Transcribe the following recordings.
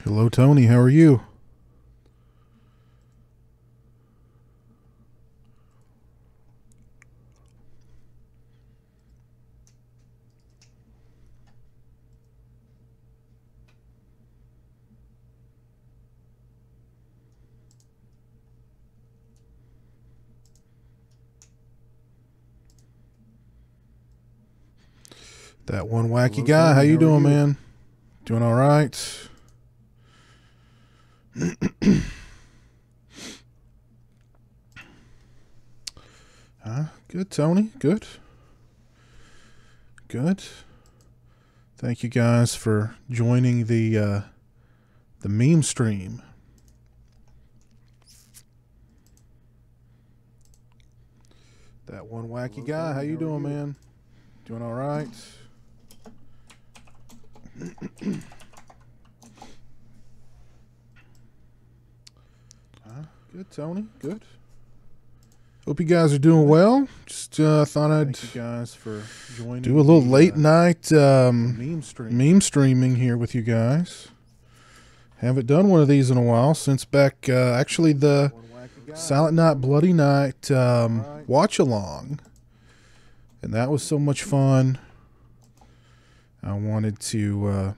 Hello, Tony. How are you? That one wacky Hello, guy. Tony. How you How are doing, you? man? Doing all right? Good, Tony. Good. Good. Thank you guys for joining the meme stream. That one wacky Hello, guy. Tony. How you How are doing, you? man? Doing all right? Good, Tony. Good. Hope you guys are doing well. Just thought I'd Thank you guys for joining. do a little late night meme streaming here with you guys. Haven't done one of these in a while since back actually the Silent Night Bloody Night watch along, and that was so much fun. I wanted to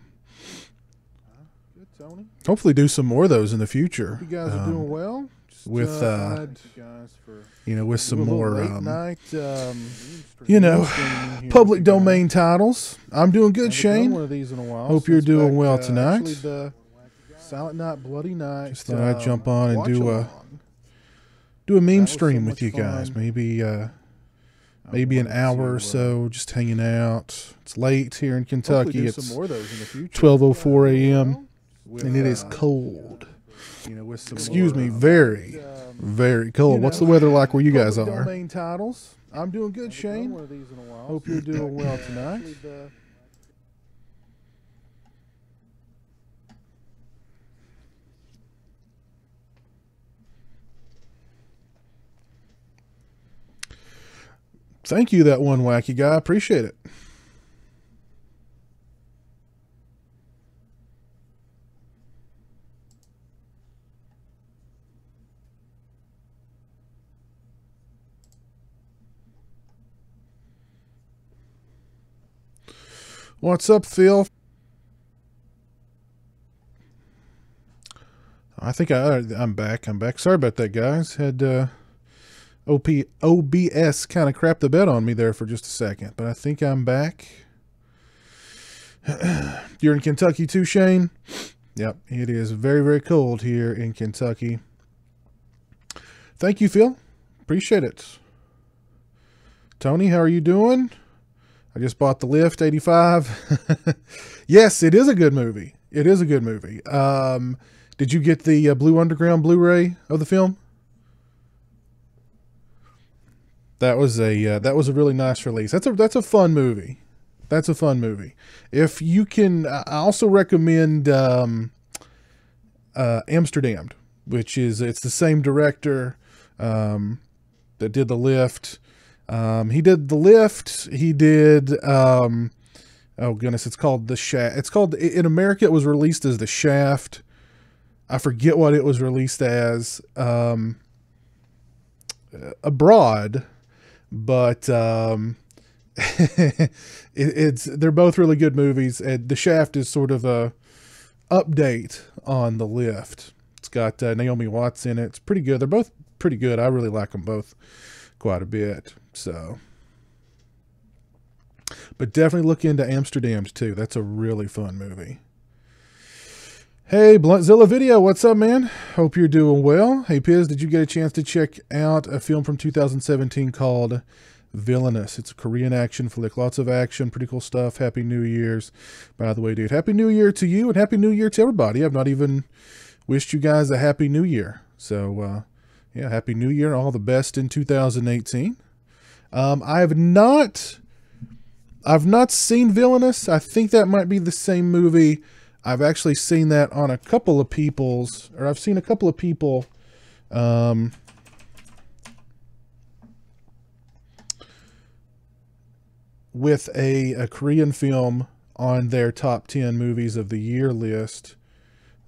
hopefully do some more of those in the future. You guys are doing well. Just, with with some more late night. public domain titles. I'm doing good, Shane. One of these in a while. Hope you're doing back, well tonight. Actually, the Silent Night Bloody Night. Just thought I'd jump on and do a meme That was stream so with you much guys. fun. Maybe an hour or so, just hanging out. It's late here in Kentucky. do It's some more of those in the future. 12:04 a.m. With, and it is cold. with some Excuse more, me, very, very cold. What's the weather like where you guys are? Domain titles. I'm doing good, Shane. One of these in a while. Hope you're doing well tonight. Thank you, that one wacky guy. Appreciate it. What's up, Phil? I think I'm back. I'm back. Sorry about that, guys. Had OBS kind of crapped the bed on me there for just a second, but I think I'm back. You're in Kentucky too, Shane? Yep, it is very, very cold here in Kentucky. Thank you, Phil. Appreciate it. Tony, how are you doing? I just bought The Lift 85. Yes, it is a good movie. It is a good movie. Did you get the Blue Underground Blu-ray of the film? That was a really nice release. That's a fun movie. That's a fun movie. If you can, I also recommend Amsterdam, which is it's the same director that did The Lift. He did The Lift. He did oh goodness, it's called The Shaft. It's called, in America it was released as The Shaft. I forget what it was released as abroad, but they're both really good movies. And The Shaft is sort of a update on The Lift. It's got Naomi Watts in it. It's pretty good. They're both pretty good. I really like them both quite a bit. So, but definitely look into Amsterdam too. That's a really fun movie. Hey, Bluntzilla Video, what's up, man? Hope you're doing well. Hey, Piz, did you get a chance to check out a film from 2017 called Villainous? It's a Korean action flick. Lots of action, pretty cool stuff. Happy New Year's. By the way, dude, Happy New Year to you and Happy New Year to everybody. I've not even wished you guys a Happy New Year. So, yeah, Happy New Year. All the best in 2018. I've not seen Villainous. I think that might be the same movie. I've actually seen that on a couple of people's, or I've seen a couple of people with a Korean film on their top 10 movies of the year list.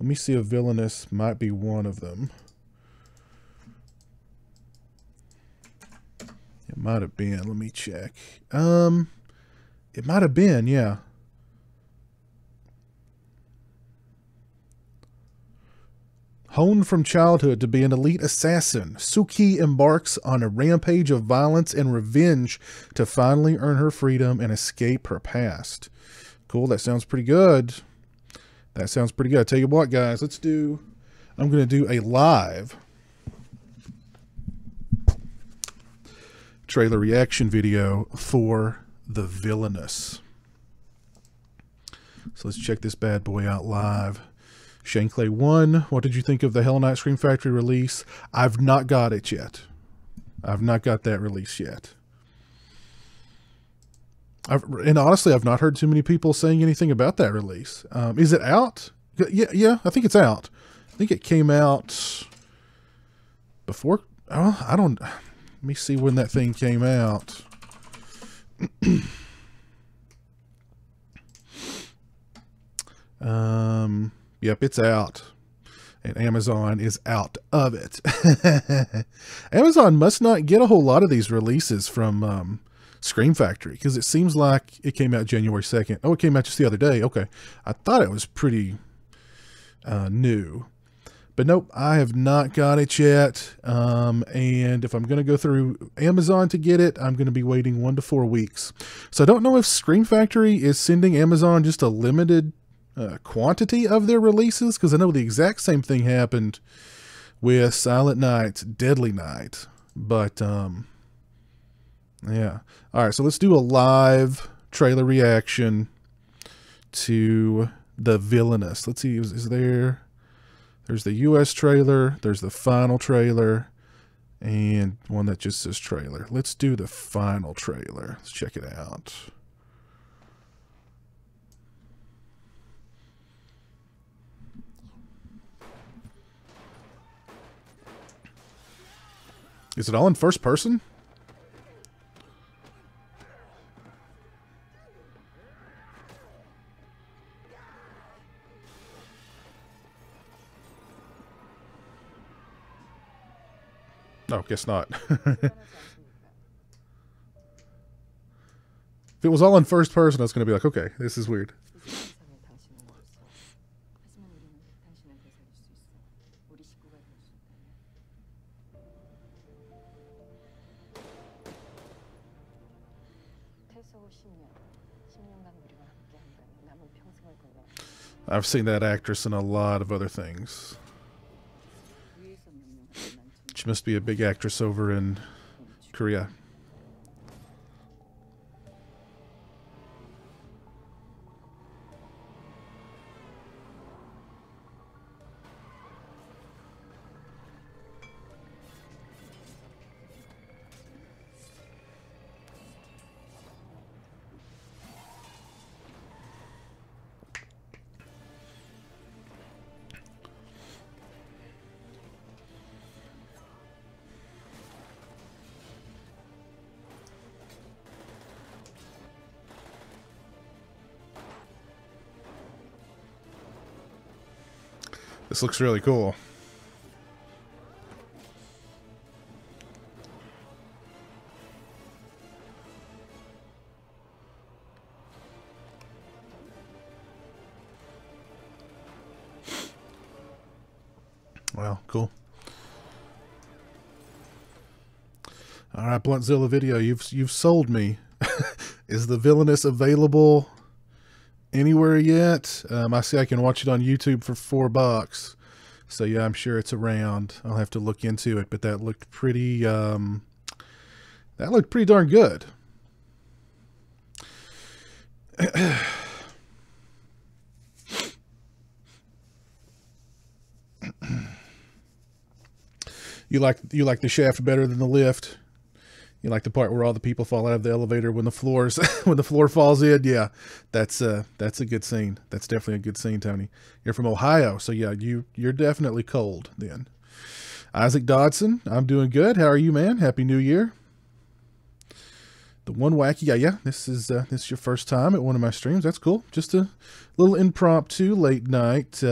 Let me see if Villainous might be one of them. It might have been. Let me check. It might have been, yeah. Honed from childhood to be an elite assassin, Suki embarks on a rampage of violence and revenge to finally earn her freedom and escape her past. Cool, that sounds pretty good. That sounds pretty good. I tell you what, guys, I'm going to do a live trailer reaction video for The Villainous. So let's check this bad boy out live. Shane Clay 1, what did you think of the Hell Night Scream Factory release? I've not got it yet. I've not got that release yet. And honestly, I've not heard too many people saying anything about that release. Is it out? Yeah, I think it's out. I think it came out before. Oh, I don't. Let me see when that thing came out. Yep, it's out. And Amazon is out of it. Amazon must not get a whole lot of these releases from Scream Factory, because it seems like it came out January 2nd. Oh, it came out just the other day. Okay. I thought it was pretty new. But nope, I have not got it yet. And if I'm going to go through Amazon to get it, I'm going to be waiting 1 to 4 weeks. So I don't know if Scream Factory is sending Amazon just a limited quantity of their releases, because I know the exact same thing happened with Silent Night's Deadly Night. But yeah. All right, so let's do a live trailer reaction to The Villainous. Let's see, is there's the US trailer, there's the final trailer, and one that just says trailer. Let's do the final trailer. Let's check it out. Is it all in first person? No, guess not. If it was all in first person, I was going to be like, okay, this is weird. I've seen that actress in a lot of other things. She must be a big actress over in Korea. This looks really cool. Wow, cool. All right, Bluntzilla Video, you've sold me. Is The Villainous available anywhere yet? I see I can watch it on YouTube for $4. So yeah, I'm sure it's around. I'll have to look into it, but that looked pretty darn good. You like the shaft better than the lift? You like the part where all the people fall out of the elevator when the floor falls in? Yeah, that's a good scene. That's definitely a good scene, Tony. You're from Ohio, so yeah, you're definitely cold then. Isaac Dodson, I'm doing good. How are you, man? Happy New Year. The one wacky, yeah. This is your first time at one of my streams. That's cool. Just a little impromptu late night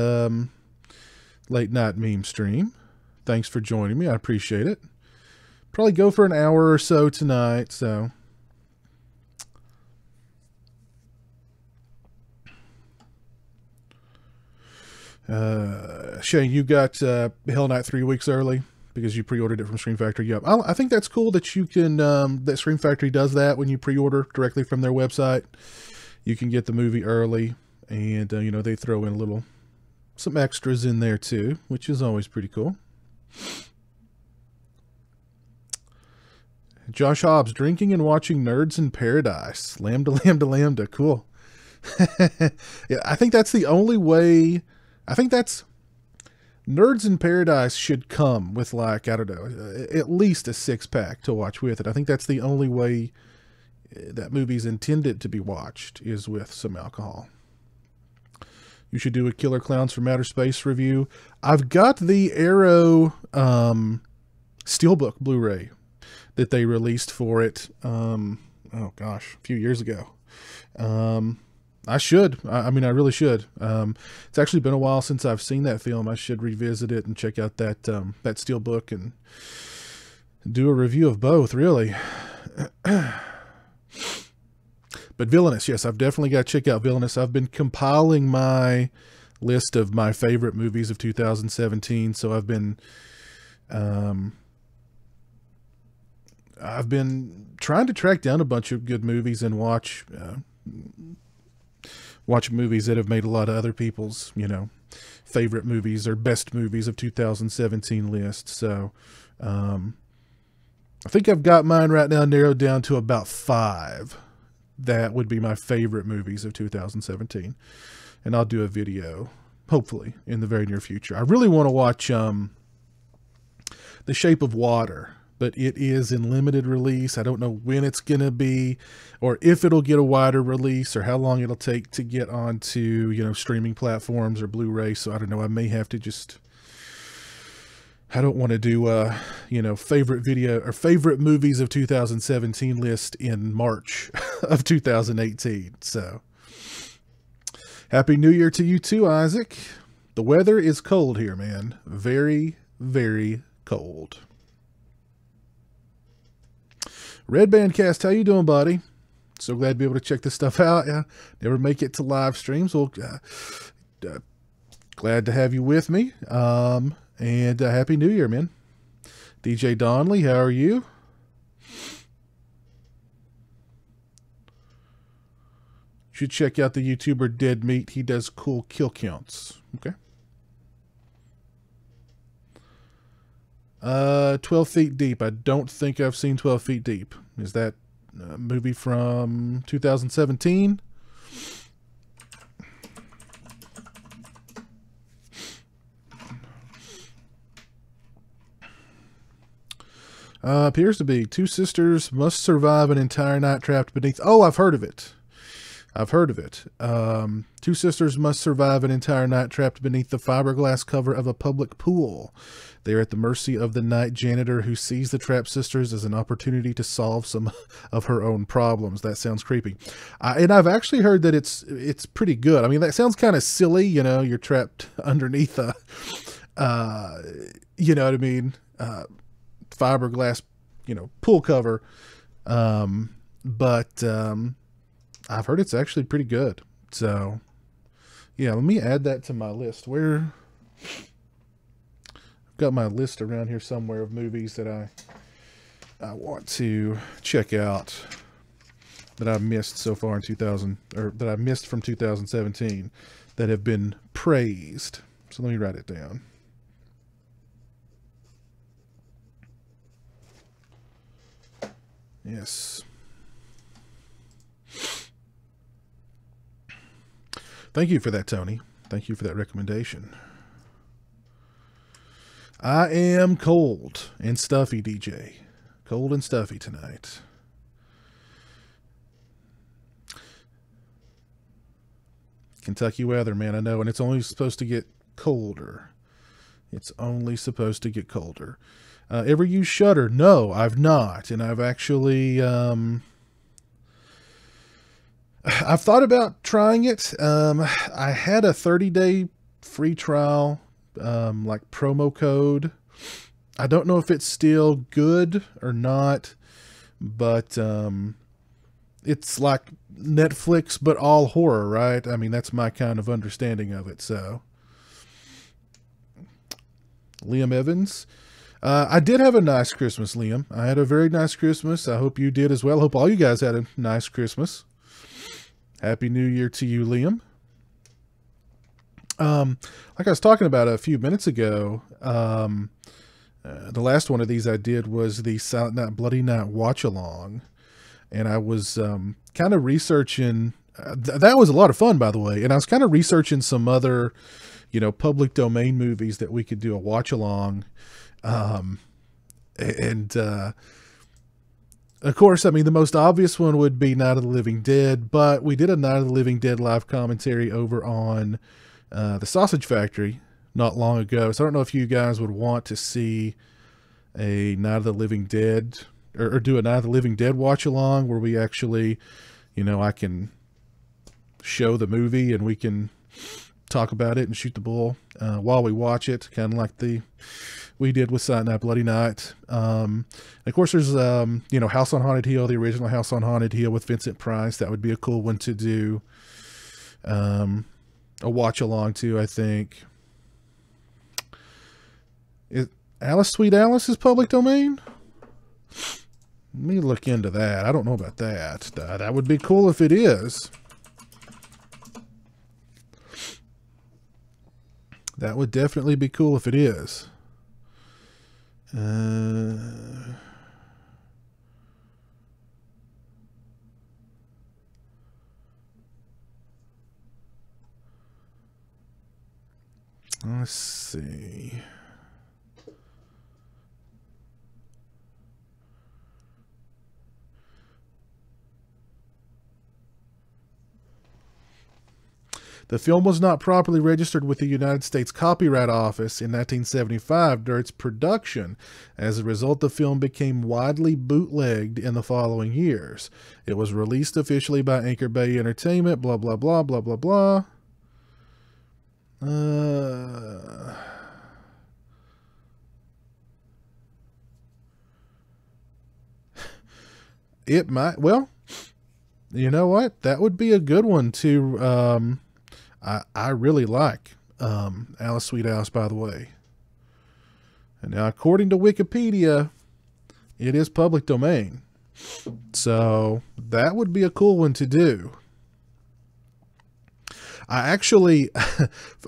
late night meme stream. Thanks for joining me. I appreciate it. Probably go for an hour or so tonight, so. Shane, you got Hell Knight 3 weeks early because you pre-ordered it from Scream Factory. Yep. I think that's cool that you can, that Scream Factory does that when you pre-order directly from their website. You can get the movie early, and, you know, they throw in some extras in there too, which is always pretty cool. Josh Hobbs, drinking and watching Nerds in Paradise. Lambda, lambda, lambda. Cool. Yeah, I think that's the only way. I think that's Nerds in Paradise should come with, like, I don't know, at least a 6-pack to watch with it. I think that's the only way that movie's intended to be watched, is with some alcohol. You should do a Killer Clowns from Outer Space review. I've got the Arrow Steelbook Blu-ray that they released for it, oh gosh, a few years ago. I should. I mean, I really should. It's actually been a while since I've seen that film. I should revisit it and check out that that Steelbook and do a review of both, really. But Villainous, yes, I've definitely got to check out Villainous. I've been compiling my list of my favorite movies of 2017, so I've been trying to track down a bunch of good movies and watch movies that have made a lot of other people's, you know, favorite movies or best movies of 2017 list. So I think I've got mine right now narrowed down to about 5 that would be my favorite movies of 2017. And I'll do a video, hopefully, in the very near future. I really want to watch The Shape of Water, but it is in limited release. I don't know when it's going to be, or if it'll get a wider release, or how long it'll take to get onto, you know, streaming platforms or Blu-ray. So I don't know. I may have to just, I don't want to do a, you know, favorite video or favorite movies of 2017 list in March of 2018. So Happy New Year to you too, Isaac. The weather is cold here, man. Very, very cold. Red Bandcast, how you doing, buddy? So glad to be able to check this stuff out. Yeah, never make it to live streams. Well, glad to have you with me. And Happy New Year, man. DJ Donnelly, how are you? You should check out the YouTuber Dead Meat. He does cool kill counts. Okay. 12 Feet Deep. I don't think I've seen 12 Feet Deep. Is that a movie from 2017? Appears to be. 2 sisters must survive an entire night trapped beneath... Oh, I've heard of it. I've heard of it. 2 sisters must survive an entire night trapped beneath the fiberglass cover of a public pool. They are at the mercy of the night janitor, who sees the trapped sisters as an opportunity to solve some of her own problems. That sounds creepy. And I've actually heard that it's pretty good. I mean, that sounds kind of silly, you know, you're trapped underneath a, you know what I mean, fiberglass, you know, pool cover. But I've heard it's actually pretty good. So, yeah, let me add that to my list. Where... Got my list around here somewhere of movies that I want to check out that I've missed so far in that I missed from 2017 that have been praised. So let me write it down. Yes. Thank you for that, Tony. Thank you for that recommendation. I am cold and stuffy, DJ. Cold and stuffy tonight. Kentucky weather, man, I know. And it's only supposed to get colder. It's only supposed to get colder. Ever use Shudder? No, I've not. And I've actually... I've thought about trying it. I had a 30-day free trial like promo code. I don't know if it's still good or not, but it's like Netflix, but all horror, right? I mean, that's my kind of understanding of it. So, Liam Evans. I did have a nice Christmas, Liam. I had a very nice Christmas. I hope you did as well. Hope all you guys had a nice Christmas. Happy New Year to you, Liam. Like I was talking about a few minutes ago, the last one of these I did was the Silent Night, Bloody Night watch-along. And I was kind of researching. That was a lot of fun, by the way. And I was kind of researching some other, you know, public domain movies that we could do a watch-along. Of course, I mean, the most obvious one would be Night of the Living Dead, but we did a Night of the Living Dead live commentary over on the Sausage Factory not long ago. So I don't know if you guys would want to see a Night of the Living Dead or do a Night of the Living Dead watch along where we actually, you know, I can show the movie and we can talk about it and shoot the bull while we watch it, kind of like we did with Silent Night, Bloody Night. Of course, there's, you know, House on Haunted Hill, the original House on Haunted Hill with Vincent Price. That would be a cool one to do a watch along to, I think. Alice, Sweet Alice is public domain? Let me look into that. I don't know about that. That would be cool if it is. That would definitely be cool if it is. Let's see. The film was not properly registered with the United States Copyright Office in 1975 during its production. As a result, the film became widely bootlegged in the following years. It was released officially by Anchor Bay Entertainment, blah, blah, blah, blah, blah, blah. It might, well, you know what? That would be a good one to, I really like Alice, Sweet Alice, by the way. And now, according to Wikipedia, it is public domain. So that would be a cool one to do. I actually,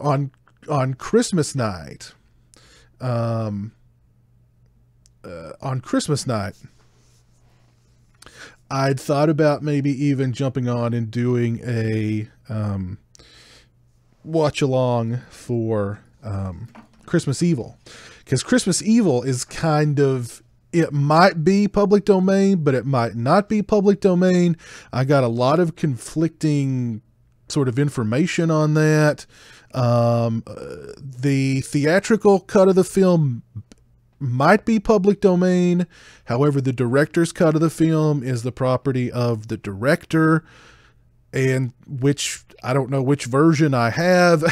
on Christmas night, I'd thought about maybe even jumping on and doing a watch along for Christmas Evil, because Christmas Evil is kind of, it might be public domain, but it might not be public domain. I got a lot of conflicting sort of information on that. The theatrical cut of the film might be public domain. However, the director's cut of the film is the property of the director, and which I don't know which version I have.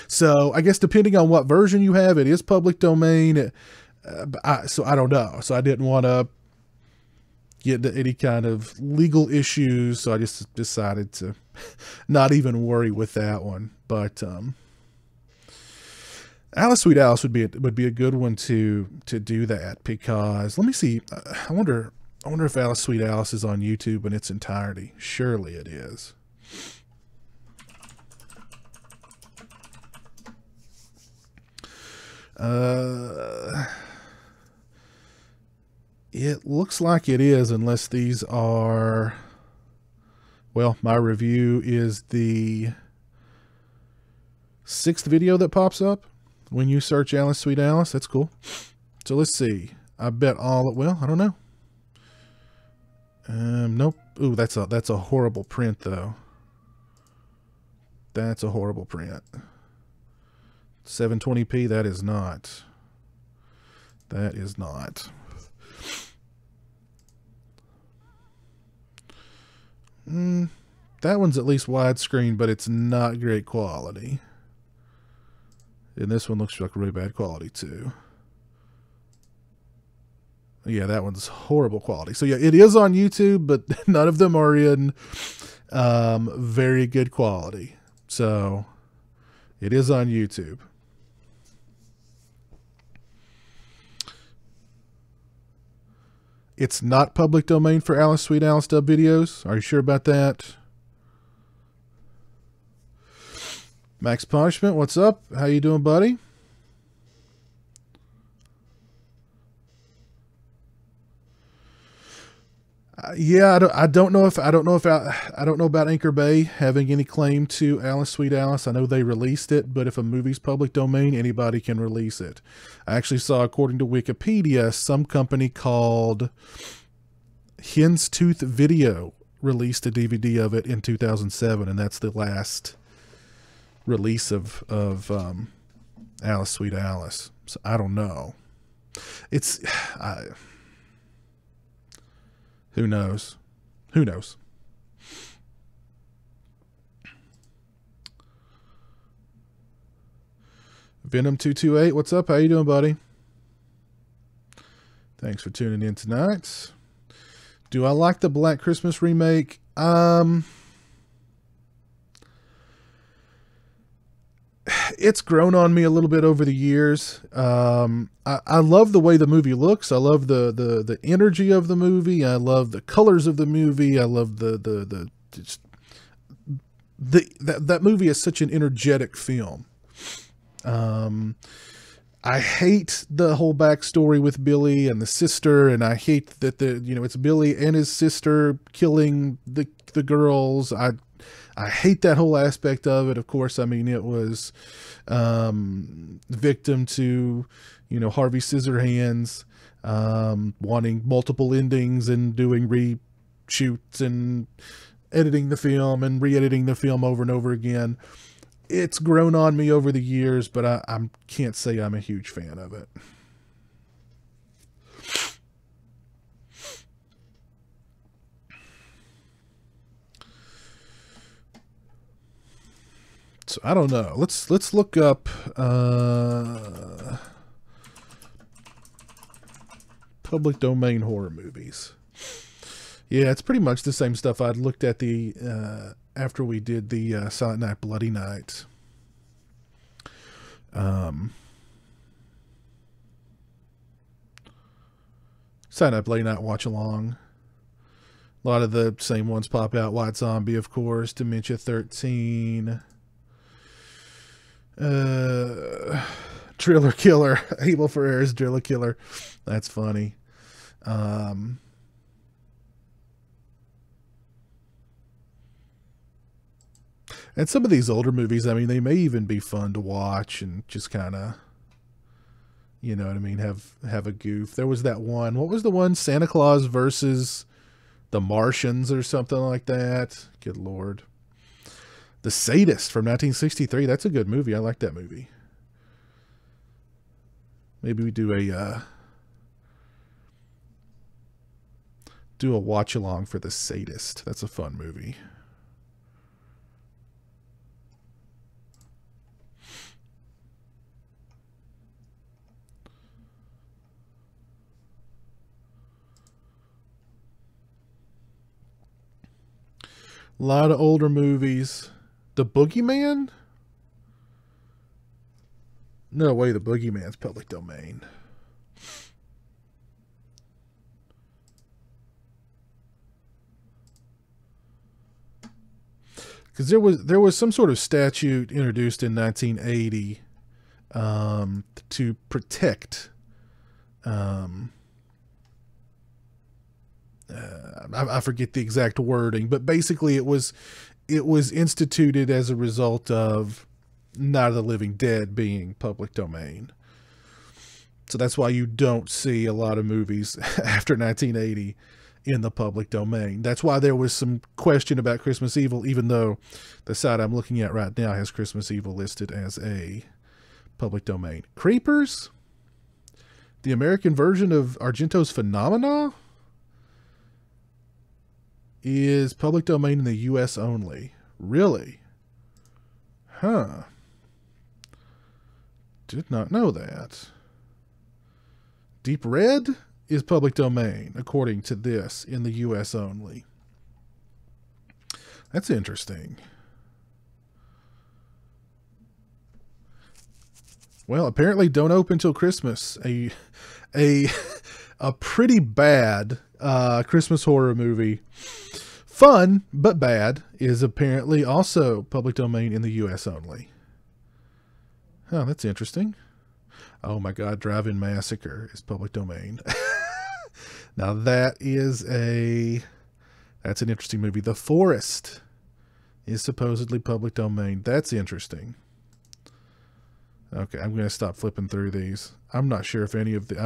So I guess depending on what version you have, it is public domain. So I don't know. So I didn't want to get into any kind of legal issues. So I just decided to not even worry with that one. But Alice, Sweet Alice would be a good one to do that, because let me see. I wonder if Alice, Sweet Alice is on YouTube in its entirety. Surely it is. It looks like it is, unless these are, well, my review is the 6th video that pops up when you search Alice, Sweet Alice. That's cool. So let's see. I bet all, well, I don't know. Nope. Ooh, that's a horrible print though. That's a horrible print. 720p, that is not. That is not. That one's at least widescreen, but it's not great quality. And this one looks like really bad quality too. Yeah, that one's horrible quality. So yeah, it is on YouTube, but none of them are in very good quality. So it is on YouTube. It's not public domain for Alice Sweet Alice dub videos. Are you sure about that? Max Punishment, what's up? How you doing, buddy? Yeah, I don't know about Anchor Bay having any claim to Alice Sweet Alice. I know they released it, but if a movie's public domain, anybody can release it. I actually saw, according to Wikipedia, some company called Hen's Tooth Video released a DVD of it in 2007, and that's the last release of Alice Sweet Alice. So I don't know. It's who knows? Who knows? Venom228, what's up? How you doing, buddy? Thanks for tuning in tonight. Do I like the Black Christmas remake? It's grown on me a little bit over the years. I love the way the movie looks. I love the energy of the movie. I love the colors of the movie. I love that movie is such an energetic film. I hate the whole backstory with Billy and the sister, and I hate that it's Billy and his sister killing the girls. I hate that whole aspect of it. Of course, I mean, it was victim to, Harvey Scissorhands wanting multiple endings and doing reshoots and editing the film and re-editing the film over and over again. It's grown on me over the years, but I can't say I'm a huge fan of it. So I don't know. Let's look up public domain horror movies. Yeah, it's pretty much the same stuff I'd looked at after we did the Silent Night, Bloody Night. Silent Night, Bloody Night watch along. A lot of the same ones pop out. White Zombie, of course. Dementia 13. Driller Killer. Abel Ferrera's Driller Killer. That's funny. And some of these older movies, I mean, they may even be fun to watch and just kind of, you know what I mean, have a goof. There was that one. What was the one? Santa Claus versus the Martians or something like that. Good Lord. The Sadist from 1963. That's a good movie. I like that movie. Maybe we do a watch along for The Sadist. That's a fun movie. A lot of older movies. The Boogeyman? No way the Boogeyman's public domain. Because there was some sort of statute introduced in 1980 to protect I forget the exact wording, but basically it was instituted as a result of Night of the Living Dead being public domain. So that's why you don't see a lot of movies after 1980 in the public domain. That's why there was some question about Christmas Evil, even though the site I'm looking at right now has Christmas Evil listed as a public domain. Creepers? The American version of Argento's Phenomena is public domain in the U.S. only. Really? Huh. Did not know that. Deep Red is public domain, according to this, in the U.S. only. That's interesting. Well, apparently Don't Open Till Christmas, a pretty bad Christmas horror movie. Fun, but bad, is apparently also public domain in the U.S. only. Oh, that's interesting. Oh my God, Drive-In Massacre is public domain. Now that's an interesting movie. The Forest is supposedly public domain. That's interesting. Okay, I'm going to stop flipping through these. I'm not sure if any of these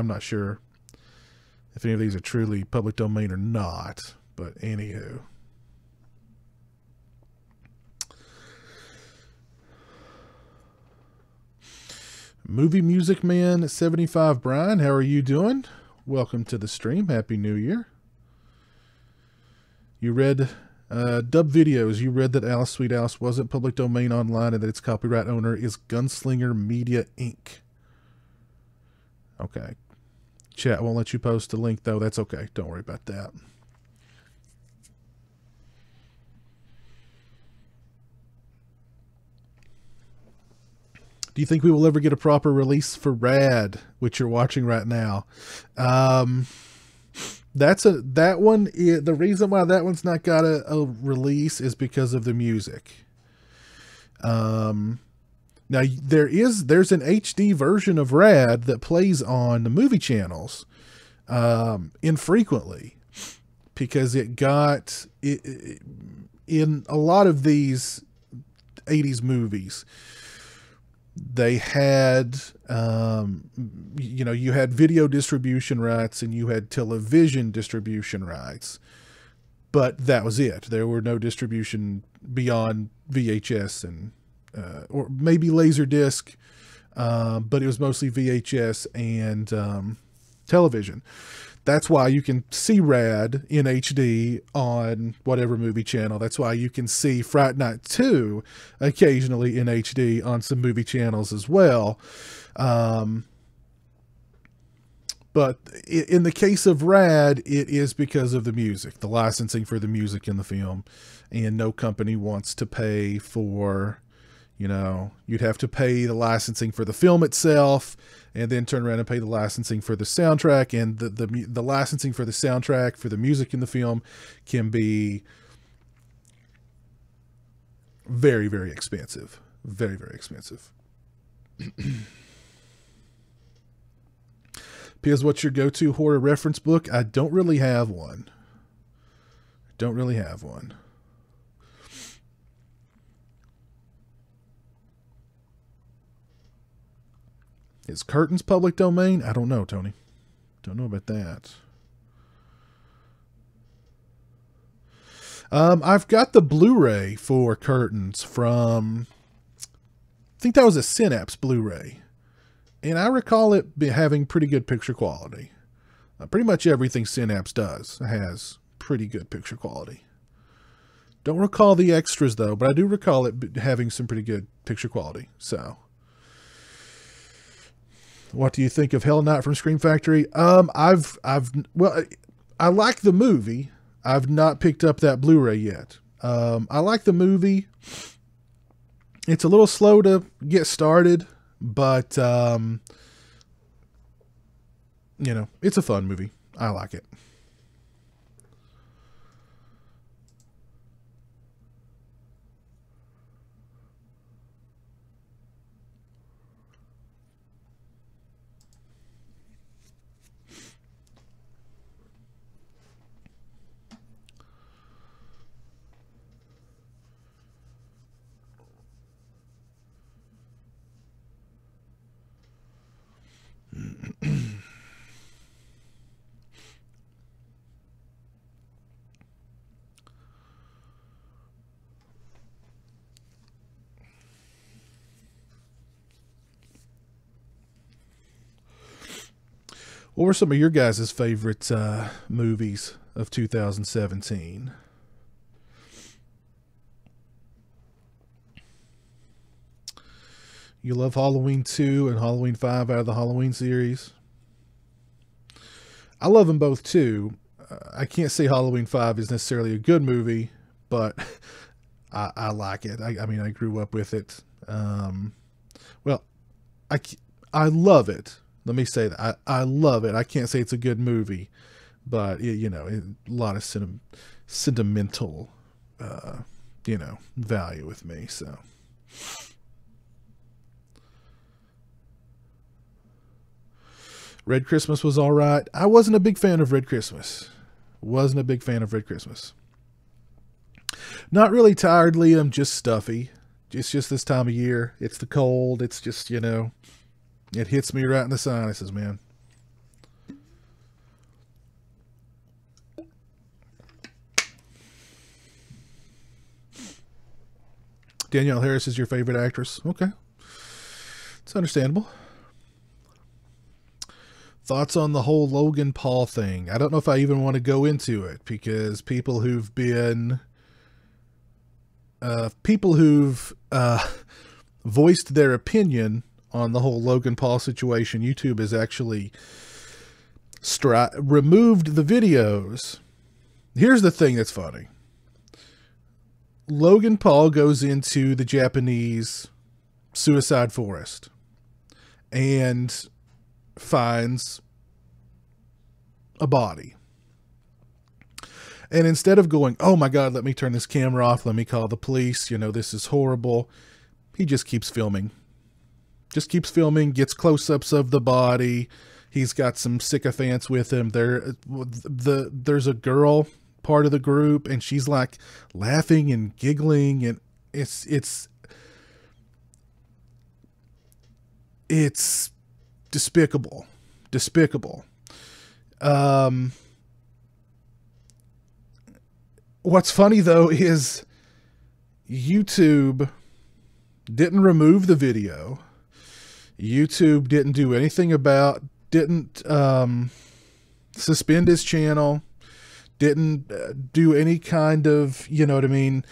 are truly public domain or not, but anywho. Movie Music Man 75 Brian, how are you doing? Welcome to the stream. Happy New Year. You read Dub Videos. You read that Alice Sweet Alice wasn't public domain online and that its copyright owner is Gunslinger Media Inc. Okay. Chat won't let you post the link though. That's okay. Don't worry about that. Do you think we will ever get a proper release for Rad, which you're watching right now? The reason why that one's not got a release is because of the music. Now there's an HD version of Rad that plays on the movie channels infrequently, because it got in a lot of these 80s movies. They had, you had video distribution rights and you had television distribution rights, but that was it. There were no distribution beyond VHS and, or maybe Laserdisc, but it was mostly VHS and television. That's why you can see Rad in HD on whatever movie channel. That's why you can see Fright Night 2 occasionally in HD on some movie channels as well. But in the case of Rad, it is because of the music, the licensing for the music in the film. And no company wants to pay for, you'd have to pay the licensing for the film itself, and then turn around and pay the licensing for the soundtrack. And the licensing for the soundtrack for the music in the film can be very, very expensive. Very, very expensive. Piers, what's your go-to horror reference book? I don't really have one. Is Curtains public domain? I don't know, Tony. Don't know about that. I've got the Blu-ray for Curtains from, I think that was a Synapse Blu-ray. And I recall it having pretty good picture quality. Pretty much everything Synapse does has pretty good picture quality. Don't recall the extras though, but I do recall it having some pretty good picture quality. So, what do you think of Hell Night from Scream Factory? Well, I like the movie. I've not picked up that Blu-ray yet. I like the movie. It's a little slow to get started, but, it's a fun movie. I like it. What were some of your guys' favorite movies of 2017? You love Halloween 2 and Halloween 5 out of the Halloween series. I love them both too. I can't say Halloween 5 is necessarily a good movie, but I like it. I mean, I grew up with it. Well, I love it. Let me say that. I love it. I can't say it's a good movie, but you know, a lot of sentimental, you know, value with me. So. Red Christmas was all right. I wasn't a big fan of Red Christmas. Wasn't a big fan of Red Christmas. Not really tired, Liam, just stuffy. It's just this time of year. It's the cold. It's just, you know, it hits me right in the sinuses, man. Danielle Harris is your favorite actress. Okay. It's understandable. Thoughts on the whole Logan Paul thing? I don't know if I even want to go into it because people who've been, voiced their opinion on the whole Logan Paul situation, YouTube has actually removed the videos. Here's the thing that's funny. Logan Paul goes into the Japanese suicide forest and finds a body. And instead of going, oh my God, let me turn this camera off, let me call the police, you know, this is horrible, he just keeps filming. Just keeps filming, gets close-ups of the body. He's got some sycophants with him. There's a girl part of the group, and she's like laughing and giggling, and it's despicable. What's funny though is YouTube didn't remove the video. YouTube didn't do anything didn't suspend his channel, didn't do any kind of, you know what I mean?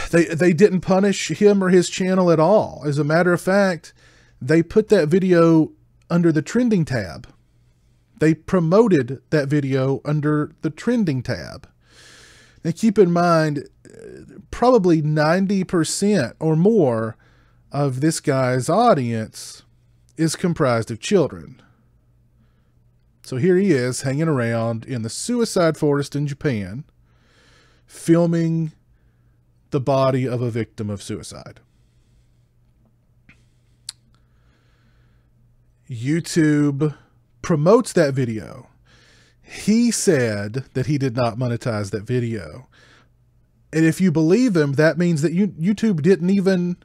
They didn't punish him or his channel at all. As a matter of fact, they put that video under the trending tab. They promoted that video under the trending tab. Now keep in mind, probably 90% or more of this guy's audience is comprised of children. So here he is hanging around in the suicide forest in Japan, filming the body of a victim of suicide. YouTube promotes that video. He said that he did not monetize that video. And if you believe him, that means that YouTube didn't even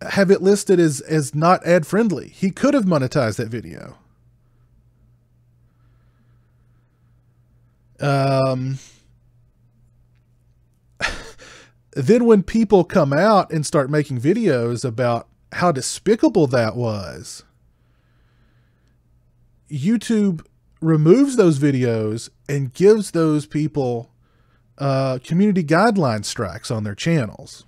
have it listed as not ad friendly. He could have monetized that video. Then when people come out and start making videos about how despicable that was, YouTube removes those videos and gives those people community guideline strikes on their channels.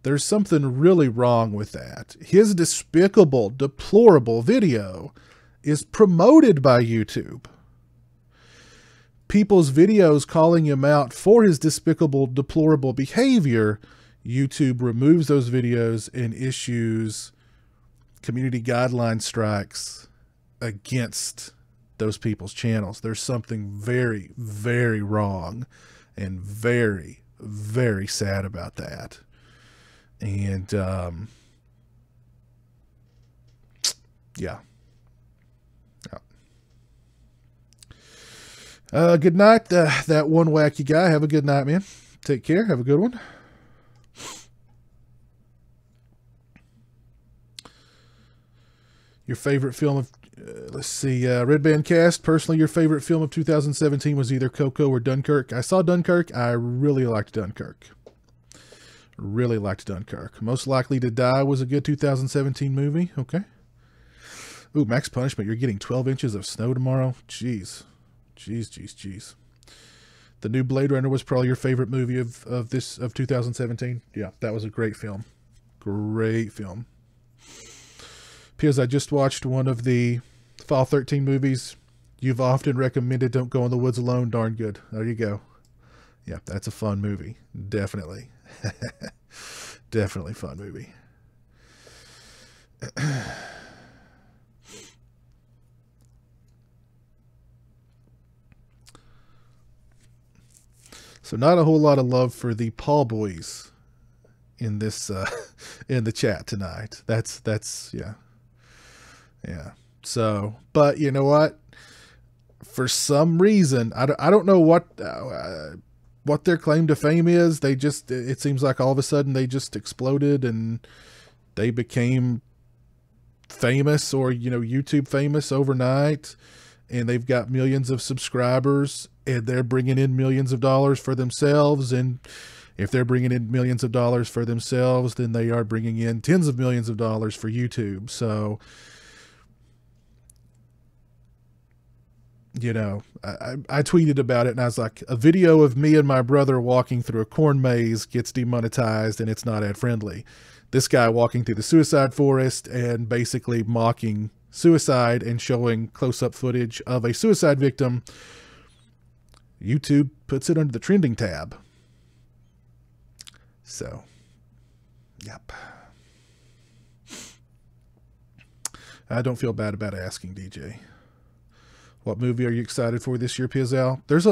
There's something really wrong with that. His despicable, deplorable video is promoted by YouTube. People's videos calling him out for his despicable, deplorable behavior, YouTube removes those videos and issues community guideline strikes against those people's channels. There's something very, very wrong and very, very sad about that. And, yeah. Good night, that one wacky guy. Have a good night, man. Take care. Have a good one. Your favorite film of, let's see, Red Band Cast. Personally, your favorite film of 2017 was either Coco or Dunkirk. I saw Dunkirk. I really liked Dunkirk. Really liked Dunkirk. Most Likely to Die was a good 2017 movie. Okay. Ooh, Max Punishment. You're getting 12 inches of snow tomorrow. Jeez. Jeez. The new Blade Runner was probably your favorite movie of 2017. Yeah, that was a great film. Great film. Because I just watched one of the Fall 13 movies you've often recommended. Don't Go in the Woods Alone. Darn good. There you go. Yeah, that's a fun movie. Definitely. Definitely fun movie. So not a whole lot of love for the Paul boys in this in the chat tonight. That's yeah. Yeah. So, but you know what? For some reason, I don't know what their claim to fame is. They just, it seems like all of a sudden they just exploded and they became famous, or, you know, YouTube famous overnight, and they've got millions of subscribers, and they're bringing in millions of dollars for themselves. And if they're bringing in millions of dollars for themselves, then they are bringing in tens of millions of dollars for YouTube. So, you know, I tweeted about it, and I was like, a video of me and my brother walking through a corn maze gets demonetized and it's not ad friendly. This guy walking through the suicide forest and basically mocking suicide and showing close-up footage of a suicide victim, YouTube puts it under the trending tab. So, yep. I don't feel bad about asking, DJ. What movie are you excited for this year, Pizzelle? There's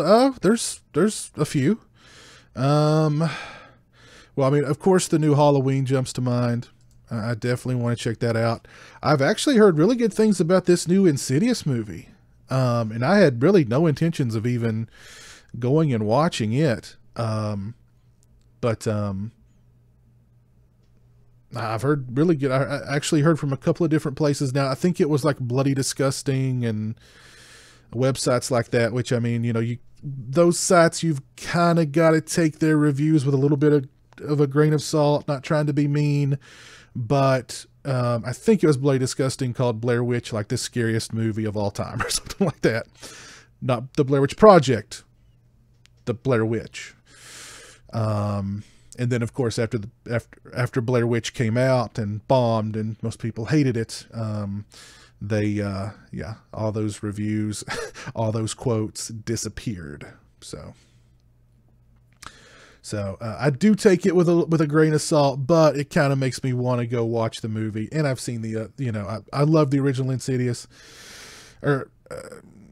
a few. Well, I mean, of course, the new Halloween jumps to mind. I definitely want to check that out. I've actually heard really good things about this new Insidious movie. And I had really no intentions of even going and watching it. But I've heard really good. I actually heard from a couple of different places. Now, I think it was like Bloody Disgusting and websites like that, which, I mean, you know, those sites, you've kind of got to take their reviews with a little bit of a grain of salt, not trying to be mean, but I think it was Bloody Disgusting called Blair Witch like the scariest movie of all time or something like that. Not the Blair Witch Project, the Blair Witch. And then, of course, after Blair Witch came out and bombed and most people hated it, yeah, all those reviews, all those quotes disappeared. So I do take it with a grain of salt, but it kind of makes me want to go watch the movie. And I've seen the, you know, I love the original Insidious,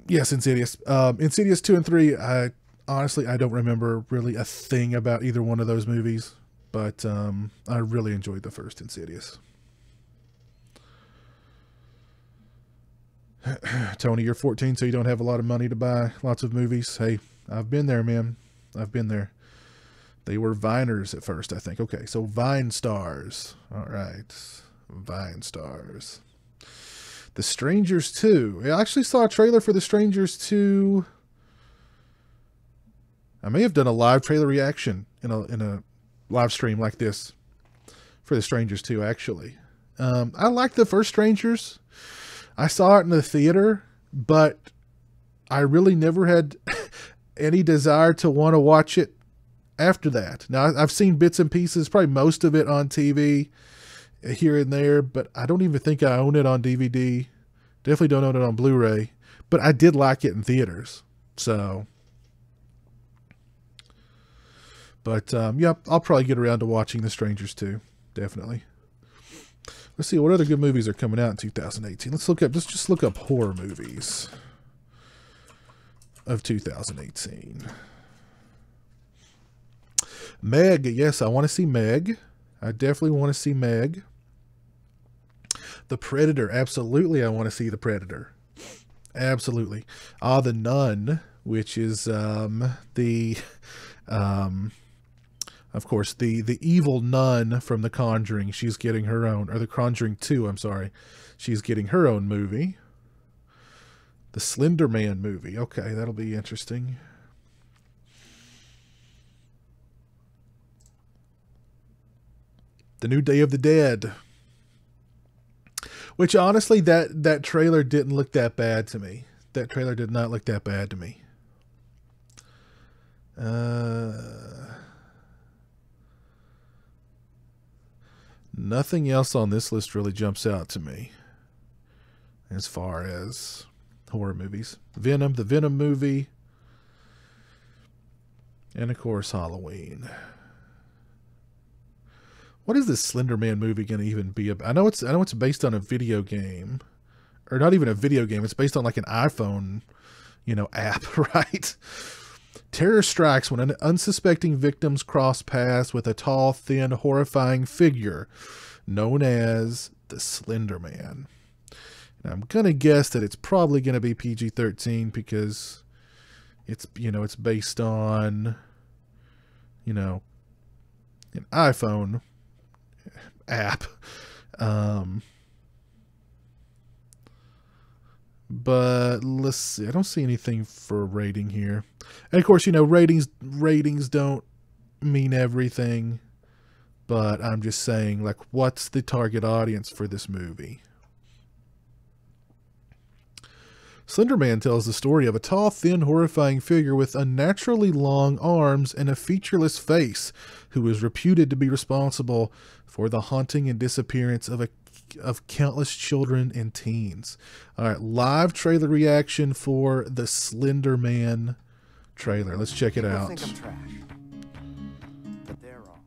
yes, Insidious, Insidious 2 and 3. Honestly, I don't remember really a thing about either one of those movies, but I really enjoyed the first Insidious. Tony, you're 14, so you don't have a lot of money to buy lots of movies. Hey, I've been there, man. I've been there. They were Viners at first, I think. Okay, so Vine Stars. All right. Vine Stars. The Strangers 2. I actually saw a trailer for The Strangers 2. I may have done a live trailer reaction in a live stream like this for The Strangers 2, actually. I liked the first Strangers. I saw it in the theater, but I really never had any desire to want to watch it after that. Now, I've seen bits and pieces, probably most of it on TV here and there, but I don't even think I own it on DVD. Definitely don't own it on Blu-ray, but I did like it in theaters. So, but yeah, I'll probably get around to watching The Strangers 2. Definitely. Let's see what other good movies are coming out in 2018. Let's just look up horror movies of 2018. Meg, yes, I want to see Meg. I definitely want to see Meg. The Predator, absolutely, I want to see The Predator. Absolutely. The Nun, which is of course, the evil nun from The Conjuring. She's getting her own, or The Conjuring 2, I'm sorry. She's getting her own movie. The Slender Man movie. Okay, that'll be interesting. The New Day of the Dead. Which, honestly, that trailer didn't look that bad to me. That trailer did not look that bad to me. Nothing else on this list really jumps out to me as far as horror movies. Venom, the Venom movie, and of course Halloween. What is this Slender Man movie going to even be about? I know it's based on a video game, or not even a video game. It's based on like an iPhone, app, right? Terror strikes when unsuspecting victims cross paths with a tall, thin, horrifying figure known as the Slender Man. And I'm going to guess that it's probably going to be PG-13 because it's based on, an iPhone app. But let's see. I don't see anything for a rating here. And of course, ratings don't mean everything. But I'm just saying, like, what's the target audience for this movie? Slender Man tells the story of a tall, thin, horrifying figure with unnaturally long arms and a featureless face who is reputed to be responsible for the haunting and disappearance of countless children and teens. All right, live trailer reaction for the Slender Man trailer. Let's check it out. Think I'm trash, but they're wrong.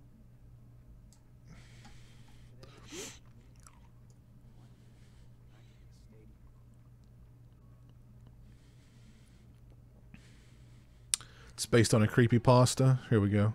It's based on a creepypasta. Here we go.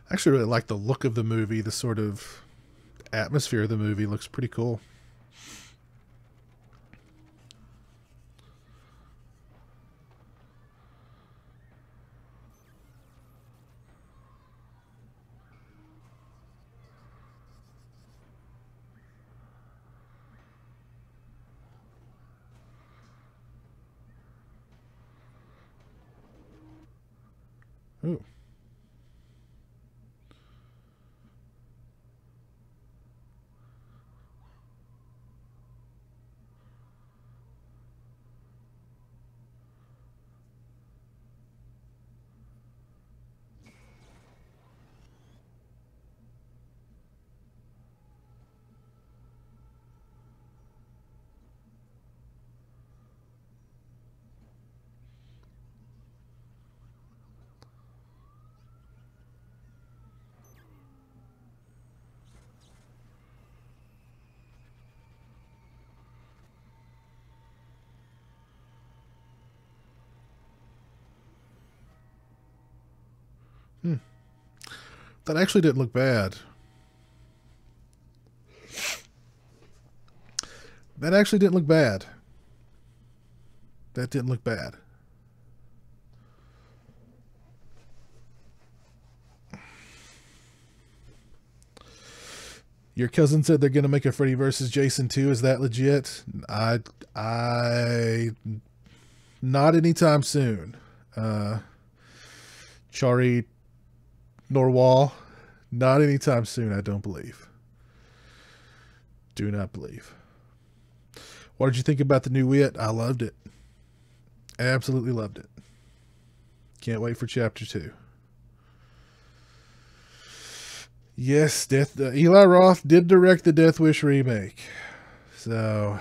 I actually really like the look of the movie. The sort of atmosphere of the movie looks pretty cool. Ooh. That actually didn't look bad. That actually didn't look bad. That didn't look bad. Your cousin said they're going to make a Freddy vs. Jason 2. Is that legit? Not anytime soon. Chari Norwal, not anytime soon, I don't believe. Do not believe. What did you think about the new It? I loved it. Absolutely loved it. Can't wait for chapter 2. Yes, Eli Roth did direct the Death Wish remake. So,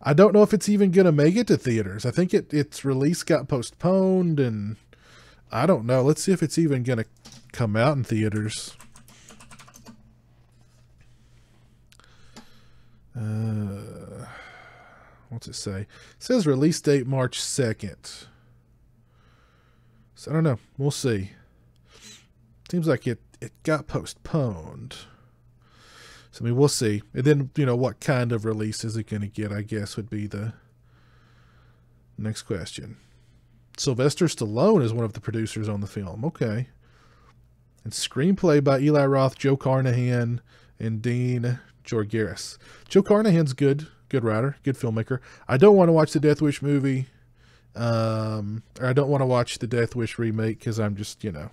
I don't know if it's even going to make it to theaters. I think its release got postponed, and I don't know. Let's see if it's even going to come out in theaters. What's it say? It says release date March 2nd. So I don't know. We'll see. Seems like it got postponed. So I mean, we'll see. And then, you know, what kind of release is it going to get, I guess, would be the next question. Sylvester Stallone is one of the producers on the film. Okay. And screenplay by Eli Roth, Joe Carnahan, and Dean Georgaris. Joe Carnahan's good writer, good filmmaker. I don't want to watch the Death Wish movie. Or I don't want to watch the Death Wish remake because I'm just, you know,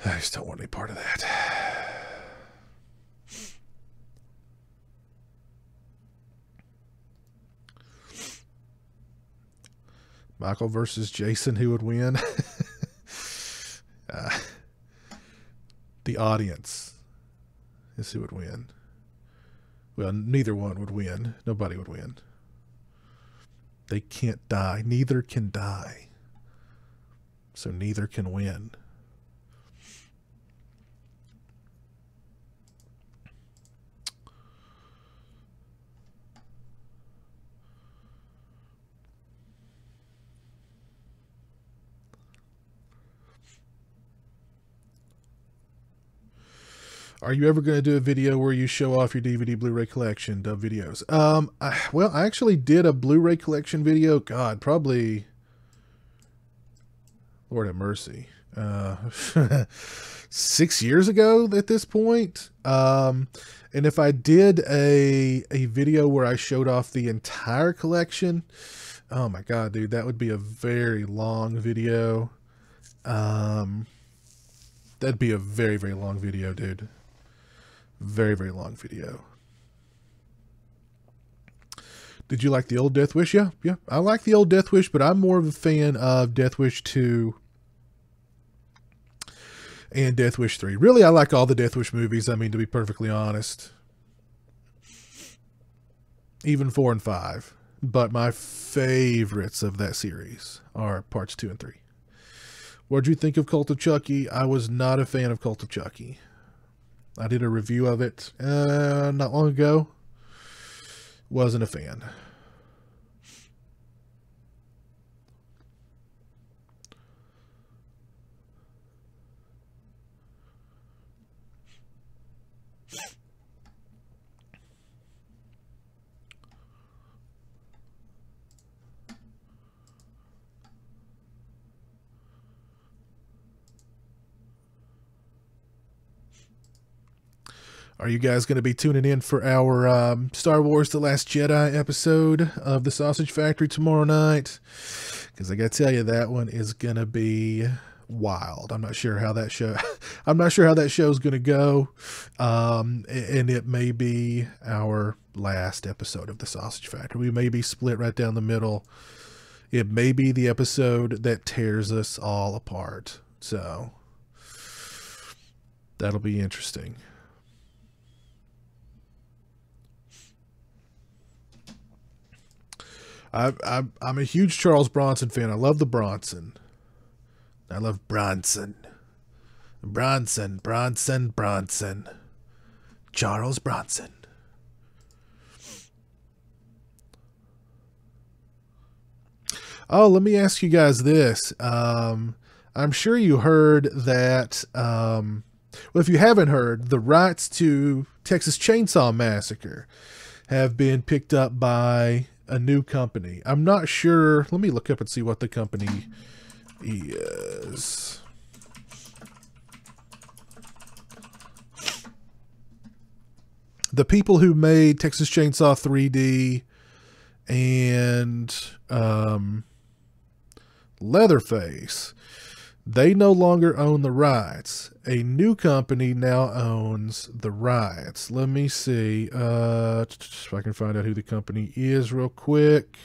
I just don't want any part of that. Michael versus Jason, who would win? The audience is who would win. Well, neither one would win. Nobody would win. They can't die. Neither can die. So neither can win. Are you ever going to do a video where you show off your DVD Blu-ray collection, dub videos? Well, I actually did a Blu-ray collection video. God, probably, Lord have mercy, 6 years ago at this point. And if I did a video where I showed off the entire collection, oh my God, dude, that would be a very long video. That'd be a very, very long video, dude. Very, very long video. Did you like the old Death Wish? Yeah. I like the old Death Wish, but I'm more of a fan of Death Wish 2 and Death Wish 3. Really, I like all the Death Wish movies, I mean, to be perfectly honest. Even 4 and 5. But my favorites of that series are parts 2 and 3. What did you think of Cult of Chucky? I was not a fan of Cult of Chucky. I did a review of it not long ago. Wasn't a fan. Are you guys going to be tuning in for our Star Wars The Last Jedi episode of The Sausage Factory tomorrow night? Because I got to tell you, that one is going to be wild. I'm not sure how that show is going to go. And it may be our last episode of The Sausage Factory. We may be split right down the middle. It may be the episode that tears us all apart. So that'll be interesting. I'm a huge Charles Bronson fan. I love the Bronson. I love Bronson. Bronson. Charles Bronson. Oh, let me ask you guys this. I'm sure you heard that, well, if you haven't heard, the rights to Texas Chainsaw Massacre have been picked up by a new company. I'm not sure. Let me look up and see what the company is. The people who made Texas Chainsaw 3D and Leatherface, they no longer own the rights. A new company now owns the rights. Let me see if I can find out who the company is real quick.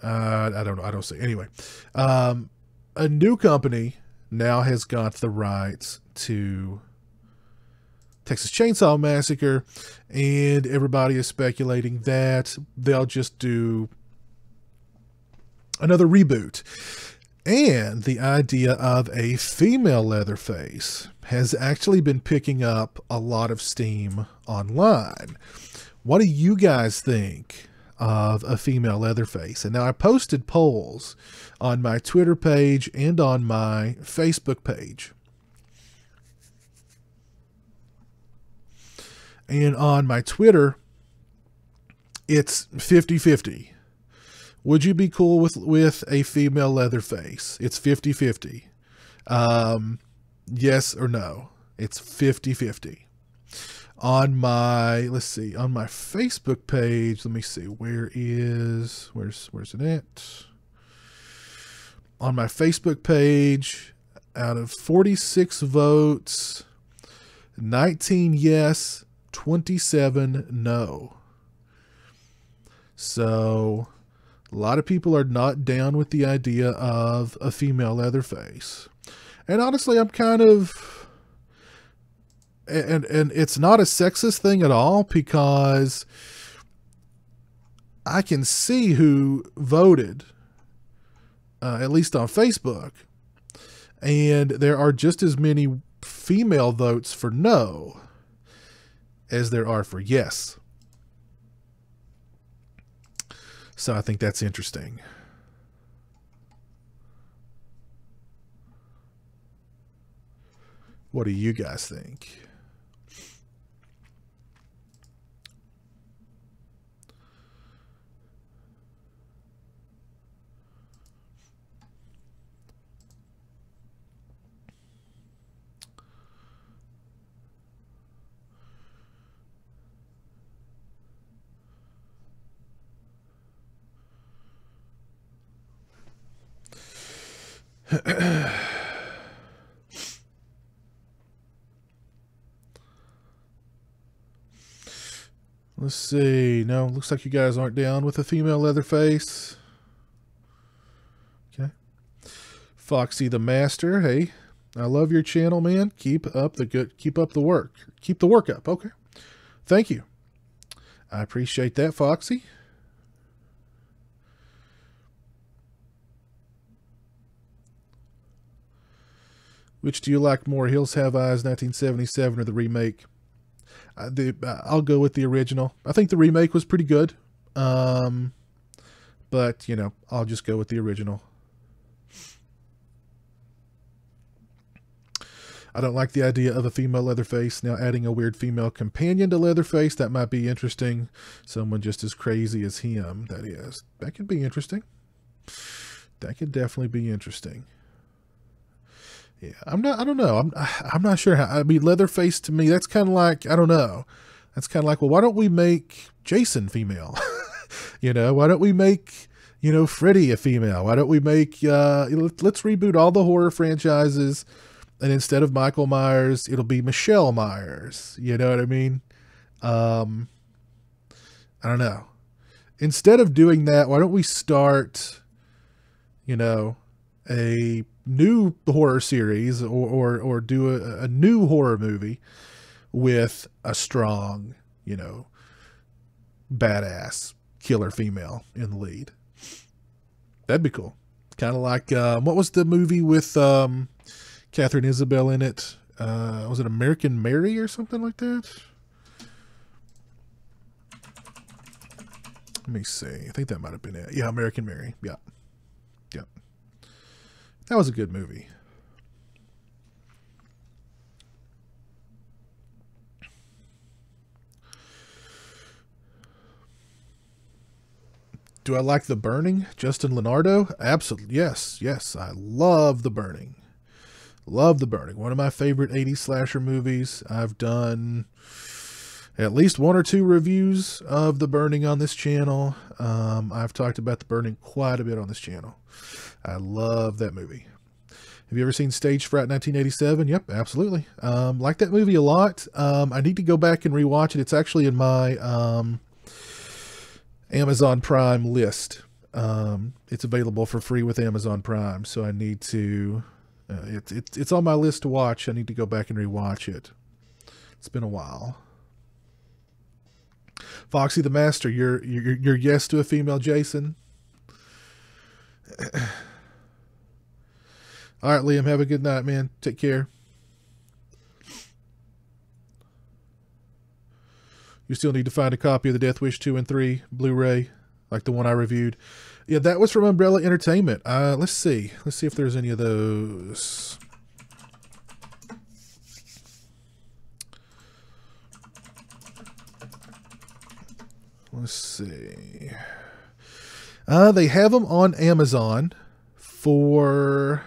I don't know. I don't see. Anyway, a new company now has got the rights to Texas Chainsaw Massacre, and everybody is speculating that they'll just do another reboot. And the idea of a female Leatherface has actually been picking up a lot of steam online. What do you guys think of a female Leatherface? And now I posted polls on my Twitter page and on my Facebook page. And on my Twitter, it's 50-50. Would you be cool with a female Leatherface? It's 50-50. Yes or no. It's 50-50. On my, let's see, on my Facebook page, let me see, where's it at? On my Facebook page, out of 46 votes, 19 yes, 27 no. So a lot of people are not down with the idea of a female Leatherface. And honestly, I'm kind of, and it's not a sexist thing at all, because I can see who voted, at least on Facebook, and there are just as many female votes for no as there are for yes. So I think that's interesting. What do you guys think? Let's see. No, looks like you guys aren't down with a female Leatherface. Okay. Foxy the Master. Hey, I love your channel, man. Keep up the work. Keep the work up. Okay. Thank you. I appreciate that, Foxy. Which do you like more, Hills Have Eyes 1977 or the remake? I'll go with the original. I think the remake was pretty good. But, you know, I'll just go with the original. I don't like the idea of a female Leatherface. Now adding a weird female companion to Leatherface, that might be interesting. Someone just as crazy as him, that is. That could be interesting. That could definitely be interesting. Yeah, I don't know. I'm not sure how. I mean, Leatherface to me, that's kind of like, I don't know. That's kind of like, well, why don't we make Jason female? You know, why don't we make, you know, Freddy a female? Why don't we make, let's reboot all the horror franchises, and instead of Michael Myers, it'll be Michelle Myers. You know what I mean? I don't know. Instead of doing that, why don't we start, you know, a new horror series or do a new horror movie with a strong, you know, badass killer female in the lead. That'd be cool. Kind of like, what was the movie with Catherine Isabel in it? Was it American Mary or something like that? Let me see. I think that might have been it. Yeah, American Mary. Yeah. Yeah. That was a good movie. Do I like The Burning? Justin Leonardo? Absolutely. Yes. Yes. I love The Burning. Love The Burning. One of my favorite 80s slasher movies. I've done at least 1 or 2 reviews of The Burning on this channel. I've talked about The Burning quite a bit on this channel. I love that movie. Have you ever seen Stage Fright 1987? Yep, absolutely. Like that movie a lot. I need to go back and rewatch it. It's actually in my Amazon Prime list It's available for free with Amazon Prime, so I need to. It's on my list to watch. I need to go back and rewatch it. It's been a while. Foxy the Master, you're yes to a female Jason. All right, Liam, have a good night, man. Take care. You still need to find a copy of the Death Wish 2 and 3 Blu-ray, like the one I reviewed. Yeah, that was from Umbrella Entertainment. Let's see. Let's see if there's any of those. Let's see. They have them on Amazon for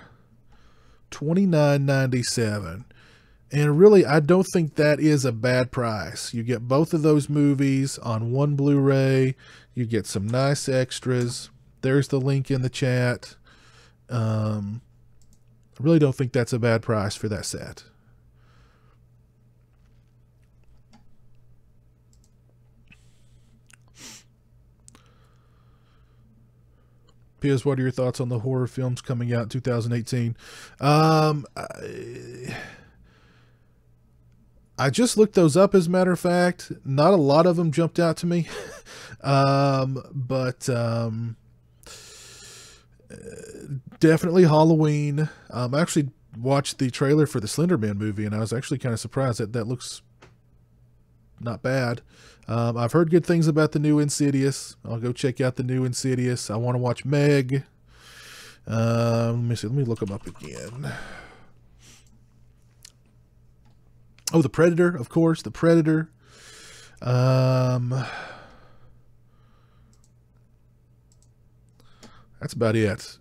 $29.97. And really, I don't think that is a bad price. You get both of those movies on one Blu-ray. You get some nice extras. There's the link in the chat. I really don't think that's a bad price for that set. Piers, what are your thoughts on the horror films coming out in 2018? I just looked those up, as a matter of fact. Not a lot of them jumped out to me. Definitely Halloween. I actually watched the trailer for the Slender Man movie, and I was actually kind of surprised that looks not bad. I've heard good things about the new Insidious. I'll go check out the new Insidious. I want to watch Meg. Let me see. Let me look them up again. Oh, The Predator, of course. The Predator. That's about it.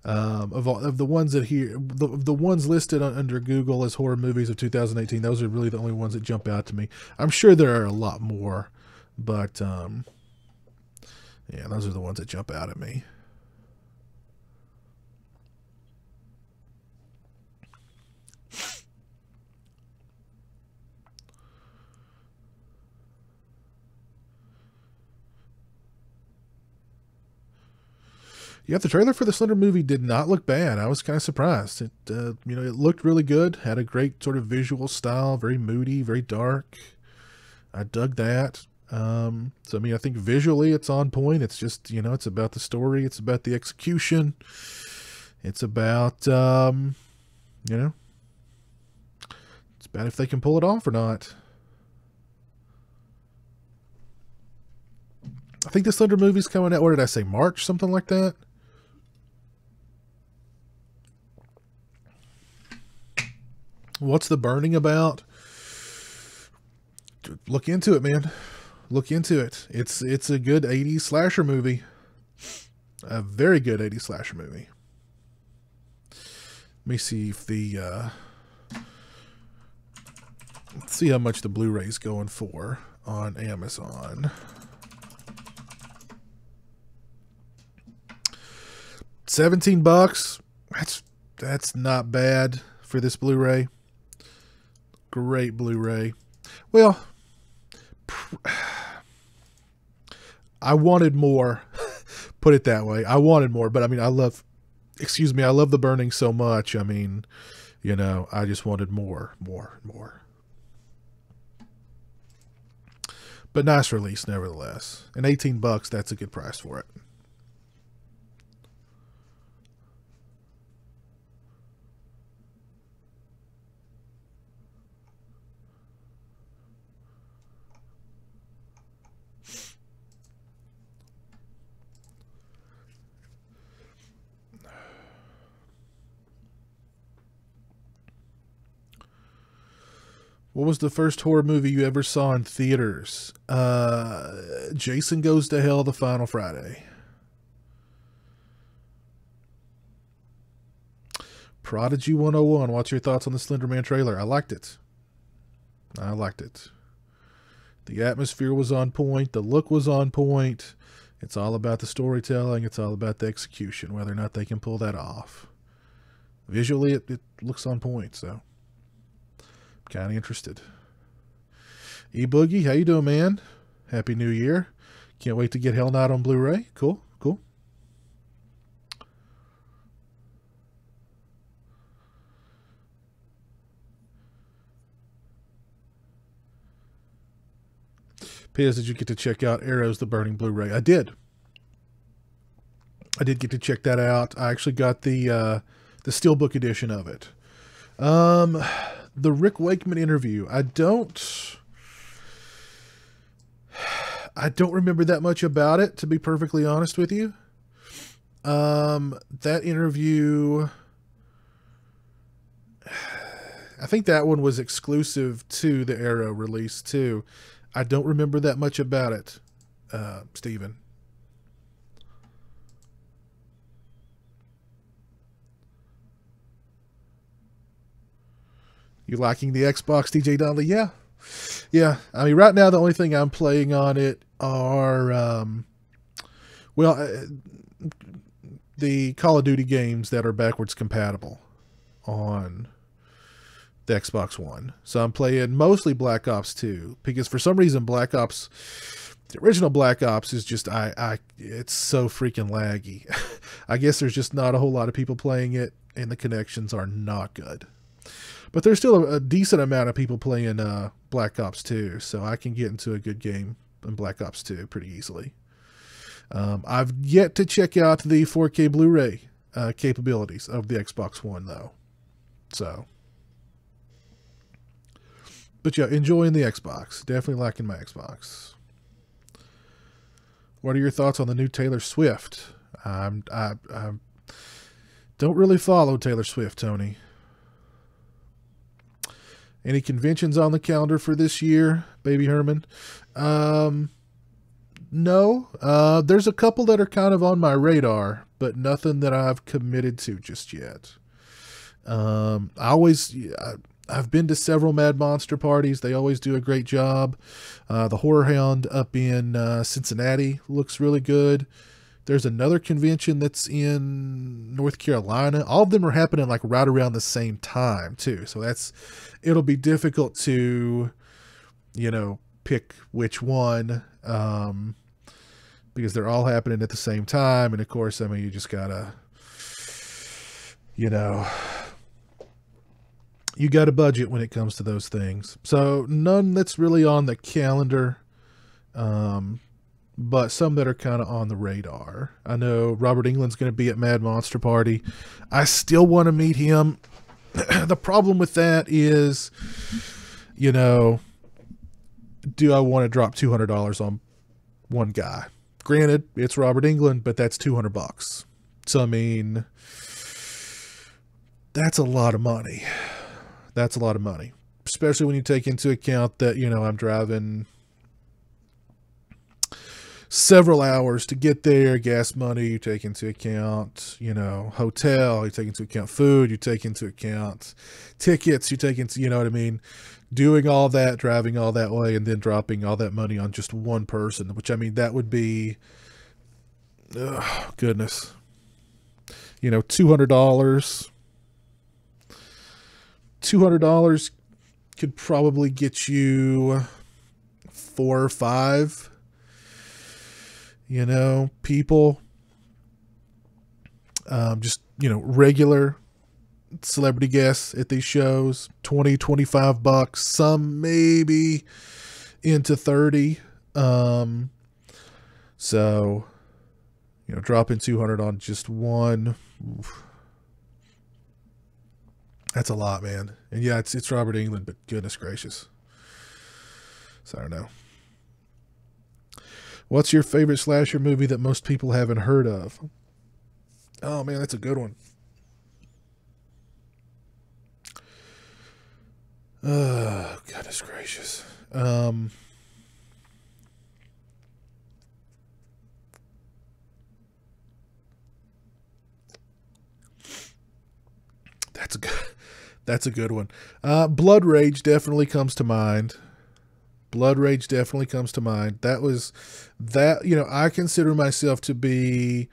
Of the ones that here, the ones listed under Google as horror movies of 2018, those are really the only ones that jump out to me. I'm sure there are a lot more, but yeah, those are the ones that jump out at me. Yeah, the trailer for the Slender movie did not look bad. I was kind of surprised. It, it looked really good. Had a great sort of visual style, very moody, very dark. I dug that. So, I mean, I think visually it's on point. It's just, it's about the story. It's about the execution. It's about, it's about if they can pull it off or not. I think the Slender movie's coming out, what did I say, March? Something like that? What's The Burning about? Look into it, man. Look into it. It's a good 80s slasher movie. A very good 80s slasher movie. Let me see if the let's see how much the Blu-ray's going for on Amazon. $17. That's not bad for this Blu-ray. Great Blu-ray. Well, I wanted more. Put it that way. I wanted more, but I mean, I love The Burning so much. I mean, I just wanted more. But nice release, nevertheless. And $18, that's a good price for it. What was the first horror movie you ever saw in theaters? Jason Goes to Hell, The Final Friday. Prodigy 101. What's your thoughts on the Slender Man trailer? I liked it. The atmosphere was on point. The look was on point. It's all about the storytelling. It's all about the execution, whether or not they can pull that off. Visually, it looks on point, so kind of interested. E-Boogie, how you doing, man? Happy New Year. Can't wait to get Hell Night on Blu-ray. Cool. Piz, did you get to check out Arrows the Burning Blu-ray? I did. I did get to check that out. I actually got the Steelbook edition of it. The Rick Wakeman interview. I don't remember that much about it, to be perfectly honest with you. That interview, I think that one was exclusive to the Arrow release too. I don't remember that much about it, Steven. You liking the Xbox, DJ Donnelly? Yeah. Yeah. I mean, right now, the only thing I'm playing on it are, the Call of Duty games that are backwards compatible on the Xbox One. So I'm playing mostly Black Ops 2 because for some reason the original Black Ops is just, it's so freaking laggy. I guess there's just not a whole lot of people playing it and the connections are not good. But there's still a decent amount of people playing Black Ops 2, so I can get into a good game in Black Ops 2 pretty easily. I've yet to check out the 4K Blu-ray capabilities of the Xbox One, though. So, but yeah, enjoying the Xbox. Definitely liking my Xbox. What are your thoughts on the new Taylor Swift? I don't really follow Taylor Swift, Tony. Any conventions on the calendar for this year, Baby Herman? No. There's a couple that are kind of on my radar, but nothing that I've committed to just yet. I've been to several Mad Monster parties. They always do a great job. The Horror Hound up in Cincinnati looks really good. There's another convention that's in North Carolina. All of them are happening like right around the same time too. So it'll be difficult to, pick which one, because they're all happening at the same time. And of course, I mean, you just gotta, you got a budget when it comes to those things. So none that's really on the calendar. But some that are kind of on the radar. I know Robert Englund's going to be at Mad Monster Party. I still want to meet him. The problem with that is, do I want to drop $200 on one guy? Granted, it's Robert Englund, but that's $200. So, I mean, that's a lot of money. That's a lot of money. Especially when you take into account that, I'm driving several hours to get there, gas money, you take into account, hotel, you take into account food, you take into account tickets, you take into, what I mean? Doing all that, driving all that way, and then dropping all that money on just one person, which, I mean, that would be, oh, goodness, $200. $200 could probably get you 4 or 5 people, just, regular celebrity guests at these shows, $20, $25, some maybe into 30. So, dropping 200 on just one, oof, that's a lot, man. And yeah, it's Robert Englund, but goodness gracious. So I don't know. What's your favorite slasher movie that most people haven't heard of? Oh, man, that's a good one. Oh, goodness gracious. That's a good one. Blood Rage definitely comes to mind. Blood Rage definitely comes to mind. I consider myself to be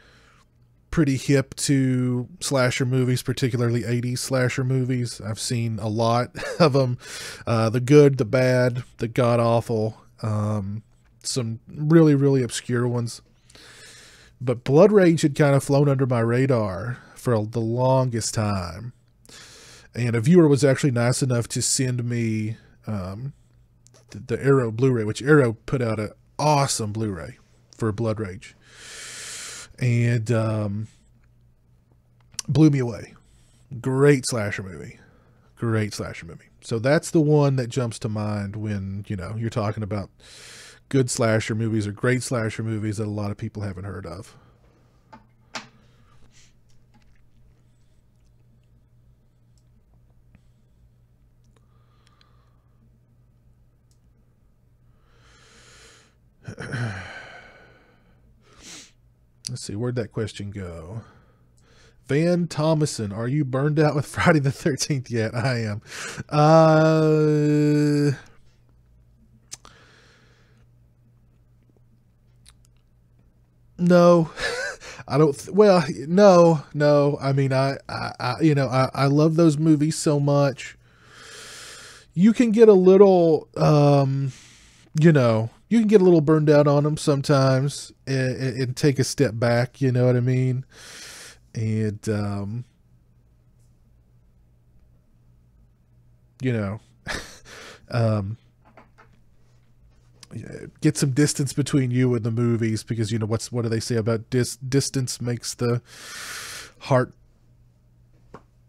pretty hip to slasher movies, particularly 80s slasher movies. I've seen a lot of them. The good, the bad, the god-awful, some really, really obscure ones. But Blood Rage had kind of flown under my radar for the longest time. And a viewer was actually nice enough to send me the Arrow Blu-ray, which Arrow put out an awesome Blu-ray for Blood Rage, and blew me away. Great slasher movie. Great slasher movie. So that's the one that jumps to mind when, you know, you're talking about good slasher movies or great slasher movies that a lot of people haven't heard of. Let's see, where'd that question go? Van Thomason, are you burned out with Friday the 13th yet? I am. No, I don't. Well, no. I mean, you know, I love those movies so much. You can get a little, you know, you can get a little burned out on them sometimes and take a step back. You know what I mean? And, you know, get some distance between you and the movies, because, you know, what do they say about distance makes the heart,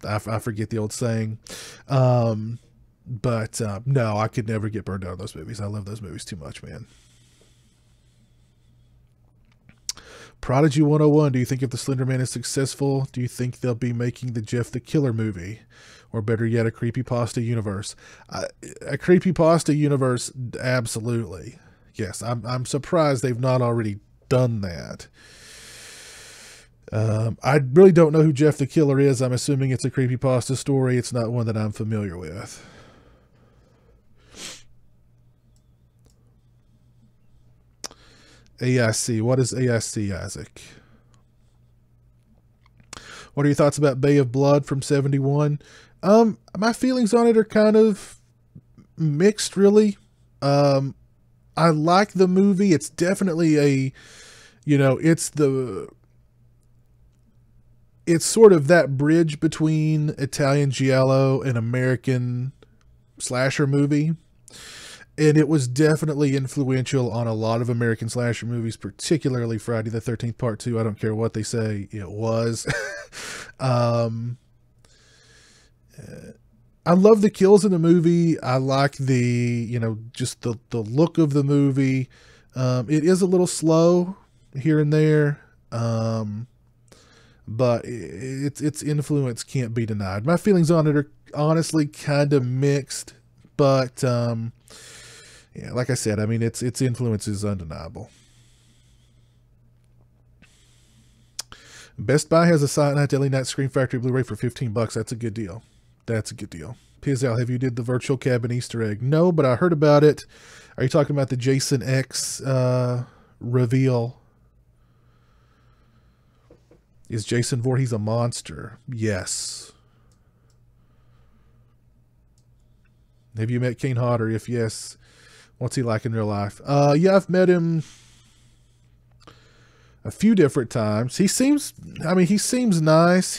I forget the old saying. But no, I could never get burned out on those movies. I love those movies too much, man. Prodigy 101, do you think if the Slender Man is successful, do you think they'll be making the Jeff the Killer movie? Or better yet, a creepypasta universe? A creepypasta universe, absolutely. Yes, I'm surprised they've not already done that. I really don't know who Jeff the Killer is. I'm assuming it's a creepypasta story. It's not one that I'm familiar with. AIC. What is AIC, Isaac? What are your thoughts about Bay of Blood from 71? My feelings on it are kind of mixed, really. I like the movie. It's definitely a, you know, it's sort of that bridge between Italian giallo and American slasher movie. And it was definitely influential on a lot of American slasher movies, particularly Friday the 13th Part 2. I don't care what they say, it was. I love the kills in the movie. I like the, you know, just the look of the movie. It is a little slow here and there, but its influence can't be denied. My feelings on it are honestly kind of mixed, but yeah, like I said, I mean, its influence is undeniable. Best Buy has a Silent Night, Deadly Night Scream Factory Blu-ray for $15. That's a good deal. That's a good deal. Pizzelle, have you did the virtual cabin Easter egg? No, but I heard about it. Are you talking about the Jason X reveal? Is Jason Voorhees a monster? Yes. Have you met Kane Hodder? If yes, what's he like in real life? Yeah, I've met him a few different times. He seems nice.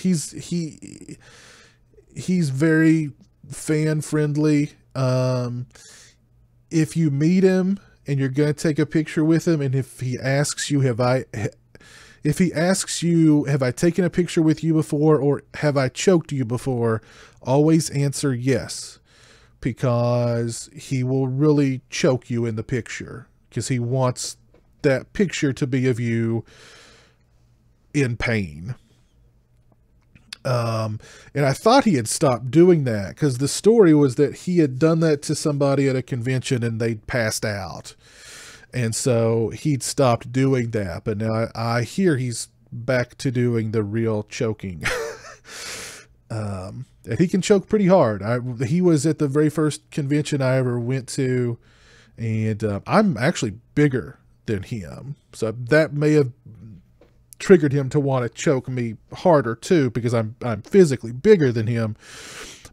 He's very fan friendly. If you meet him and you're going to take a picture with him, and if he asks you, have I taken a picture with you before, or have I choked you before, always answer yes, because he will really choke you in the picture, because he wants that picture to be of you in pain. And I thought he had stopped doing that, because the story was that he had done that to somebody at a convention and they'd passed out. And so he'd stopped doing that. But now I hear he's back to doing the real choking. And he can choke pretty hard. He was at the very first convention I ever went to, and I'm actually bigger than him. So that may have triggered him to want to choke me harder too, because I'm physically bigger than him.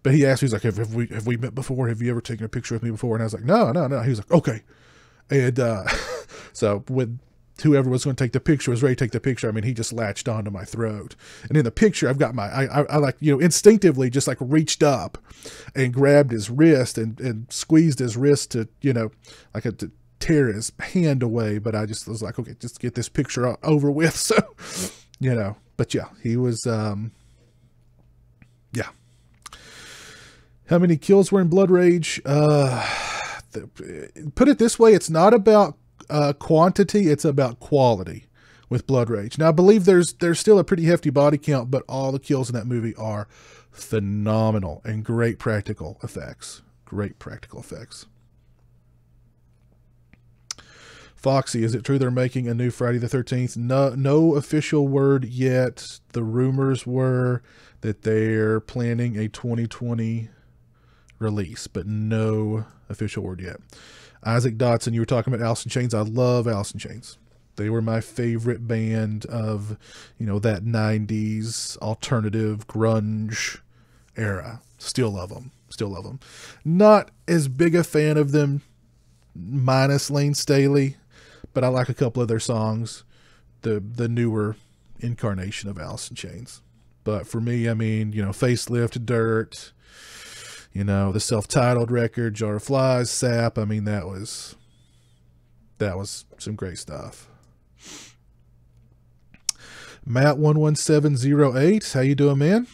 But he asked me, he's like, have we met before? Have you ever taken a picture with me before? And I was like, no. He was like, okay. And so with whoever was going to take the picture was ready to take the picture. I mean, he just latched onto my throat. And in the picture, I've got I like, you know, instinctively just like reached up and grabbed his wrist and squeezed his wrist to, you know, like to tear his hand away. But I just was like, okay, just get this picture over with. So, you know, but yeah, he was, yeah. How many kills were in Blood Rage? Put it this way, it's not about quantity, it's about quality with Blood Rage. Now, I believe there's still a pretty hefty body count, but all the kills in that movie are phenomenal and great practical effects. Great practical effects. Foxy, is it true they're making a new Friday the 13th? No official word yet. The rumors were that they're planning a 2020 release, but no official word yet. Isaac Dotson, you were talking about Alice in Chains. I love Alice in Chains. They were my favorite band of, you know, that 90s alternative grunge era. Still love them. Still love them. Not as big a fan of them minus Lane Staley, but I like a couple of their songs. The newer incarnation of Alice in Chains. But for me, I mean, you know, Facelift, Dirt, you know, the self-titled record, Jar of Flies, Sap. I mean, that was some great stuff. Matt11708, how you doing, man?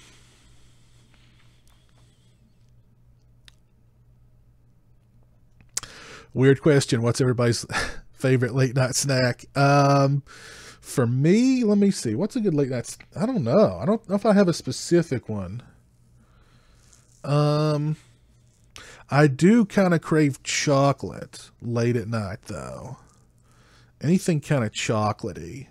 Weird question. What's everybody's favorite late night snack? For me, let me see. What's a good late night? I don't know. I don't know if I have a specific one. I do kind of crave chocolate late at night, though. Anything kind of chocolatey.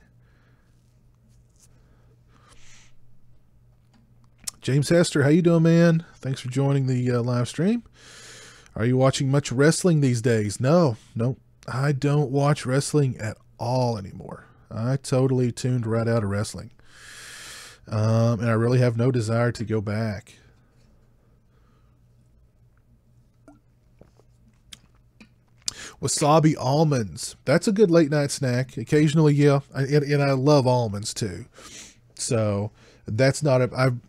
James Hester, how you doing, man? Thanks for joining the live stream. Are you watching much wrestling these days? No, I don't watch wrestling at all anymore. I totally tuned right out of wrestling. And I really have no desire to go back. Wasabi almonds. That's a good late night snack. Occasionally, yeah. And I love almonds too. So that's not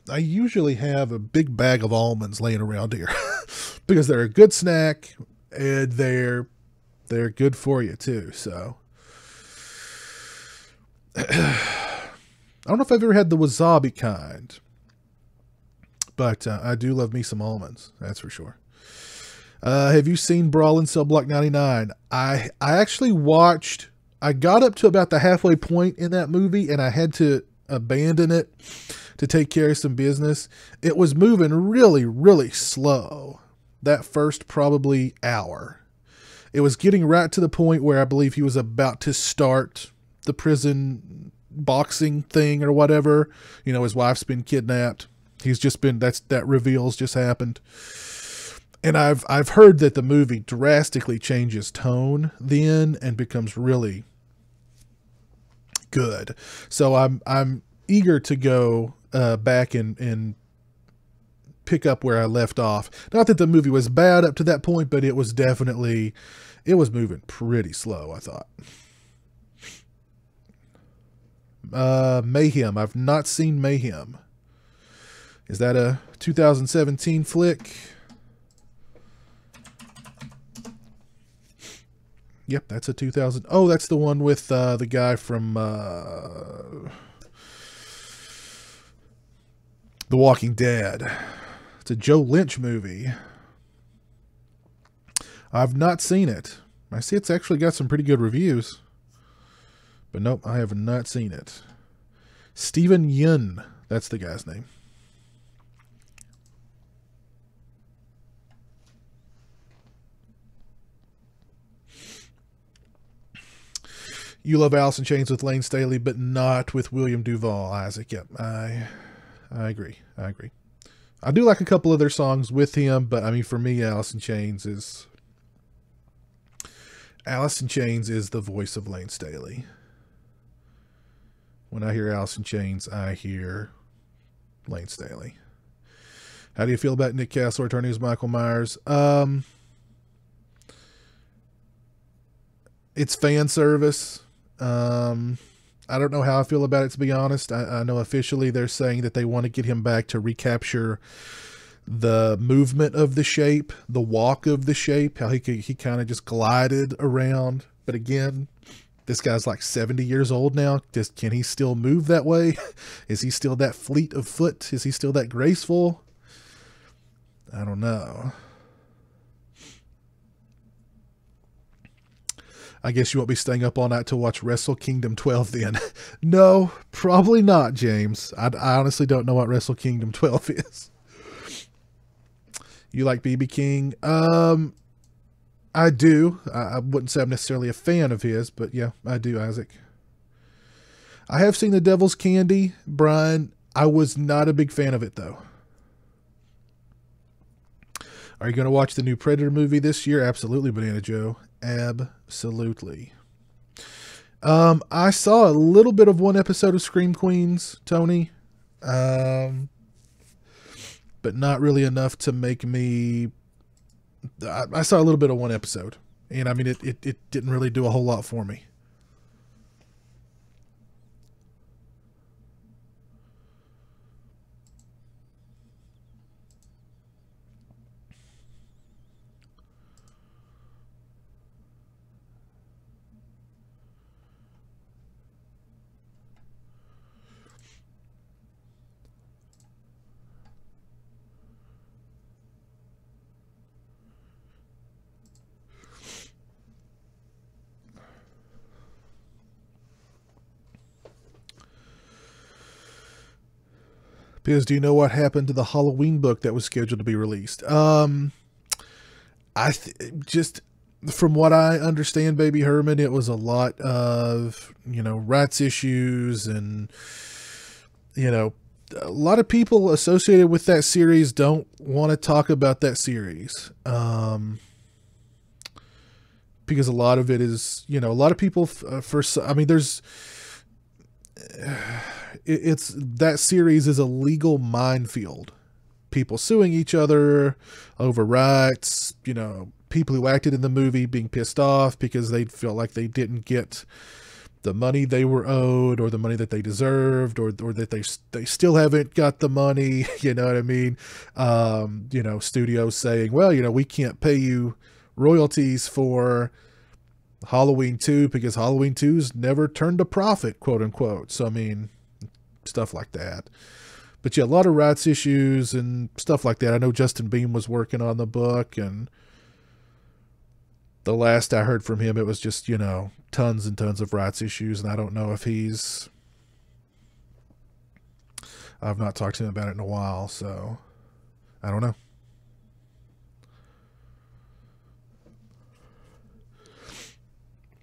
I usually have a big bag of almonds laying around here because they're a good snack and they're good for you too. So I don't know if I've ever had the wasabi kind, but I do love me some almonds. That's for sure. Have you seen Brawl in Cell Block 99? I actually watched, I got up to about the halfway point in that movie and I had to abandon it to take care of some business. It was moving really, really slow that first probably hour. It was getting right to the point where I believe he was about to start the prison boxing thing or whatever. You know, his wife's been kidnapped. He's just been, that reveal's just happened. And I've heard that the movie drastically changes tone then and becomes really good. So I'm eager to go back and pick up where I left off. Not that the movie was bad up to that point, but it was definitely, it was moving pretty slow, I thought. Mayhem. I've not seen Mayhem. Is that a 2017 flick? Yep, that's a 2000. Oh, that's the one with the guy from The Walking Dead. It's a Joe Lynch movie. I've not seen it. I see it's actually got some pretty good reviews. But nope, I have not seen it. Steven Yeun, that's the guy's name. You love Alice in Chains with Lane Staley, but not with William Duvall, Isaac. Yep, I agree. I agree. I do like a couple of their songs with him, but I mean, for me, Alice in Chains is the voice of Lane Staley. When I hear Alice in Chains, I hear Lane Staley. How do you feel about Nick Castle returning as Michael Myers? It's fan service. I don't know how I feel about it, to be honest. I know officially they're saying that they want to get him back to recapture the movement of the shape, the walk of the shape, how he kind of just glided around. But again, this guy's like 70 years old now. Can he still move that way? Is he still that fleet of foot? Is he still that graceful? I don't know. I guess you won't be staying up all night to watch Wrestle Kingdom 12 then. No, probably not, James. I honestly don't know what Wrestle Kingdom 12 is. You like BB King? I do. I wouldn't say I'm necessarily a fan of his, but yeah, I do, Isaac. I have seen The Devil's Candy, Brian. I was not a big fan of it, though. Are you going to watch the new Predator movie this year? Absolutely, Banana Joe. Absolutely. I saw a little bit of one episode of Scream Queens, Tony. But not really enough to make me... I saw a little bit of one episode. And I mean, it didn't really do a whole lot for me. Because do you know what happened to the Halloween book that was scheduled to be released? Just from what I understand, Baby Herman, it was a lot of, rights issues and, a lot of people associated with that series don't want to talk about that series. Because a lot of it is, a lot of people there's, it's that series is a legal minefield. People suing each other over rights, people who acted in the movie being pissed off because they felt like they didn't get the money they were owed or the money that they deserved or that they still haven't got the money, you know what I mean? Studios saying, well, we can't pay you royalties for Halloween 2 because Halloween 2's never turned a profit, quote unquote. So, I mean, stuff like that. But yeah, a lot of rights issues and stuff like that. I know Justin Beam was working on the book, and the last I heard from him, it was just, tons and tons of rights issues. And I don't know if I've not talked to him about it in a while, so I don't know.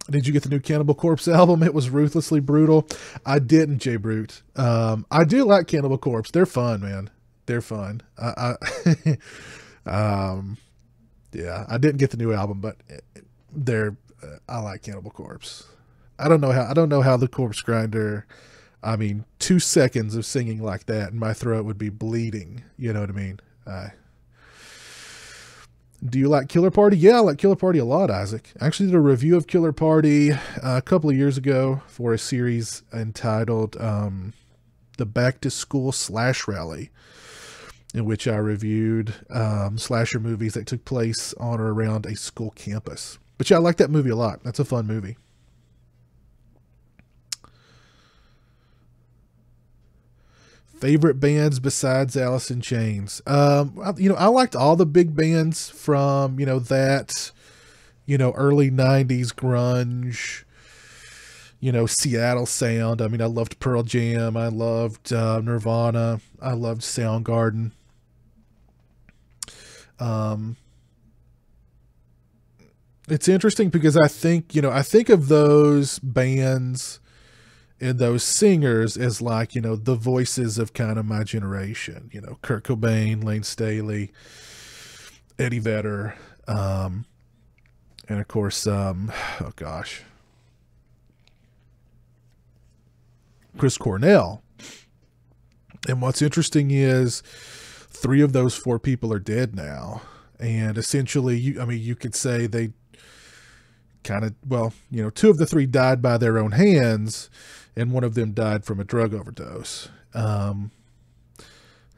Did you get the new Cannibal Corpse album? It was ruthlessly brutal. I didn't, Jay Brute. I do like Cannibal Corpse. They're fun, man. They're fun. Yeah, I didn't get the new album, but I like Cannibal Corpse. I don't know how the Corpse Grinder, 2 seconds of singing like that and my throat would be bleeding. You know what I mean? Do you like Killer Party? Yeah, I like Killer Party a lot, Isaac. I actually did a review of Killer Party a couple of years ago for a series entitled The Back to School Slash Rally, in which I reviewed slasher movies that took place on or around a school campus. But yeah, I like that movie a lot. That's a fun movie. Favorite bands besides Alice in Chains? I liked all the big bands from, that, early 90s grunge, Seattle sound. I loved Pearl Jam. I loved Nirvana. I loved Soundgarden. It's interesting because I think of those bands and those singers as like, the voices of kind of my generation, Kurt Cobain, Lane Staley, Eddie Vedder, and of course, Chris Cornell. And what's interesting is 3 of those 4 people are dead now. And essentially, you could say they kind of, well, you know, two of the three died by their own hands, and one of them died from a drug overdose.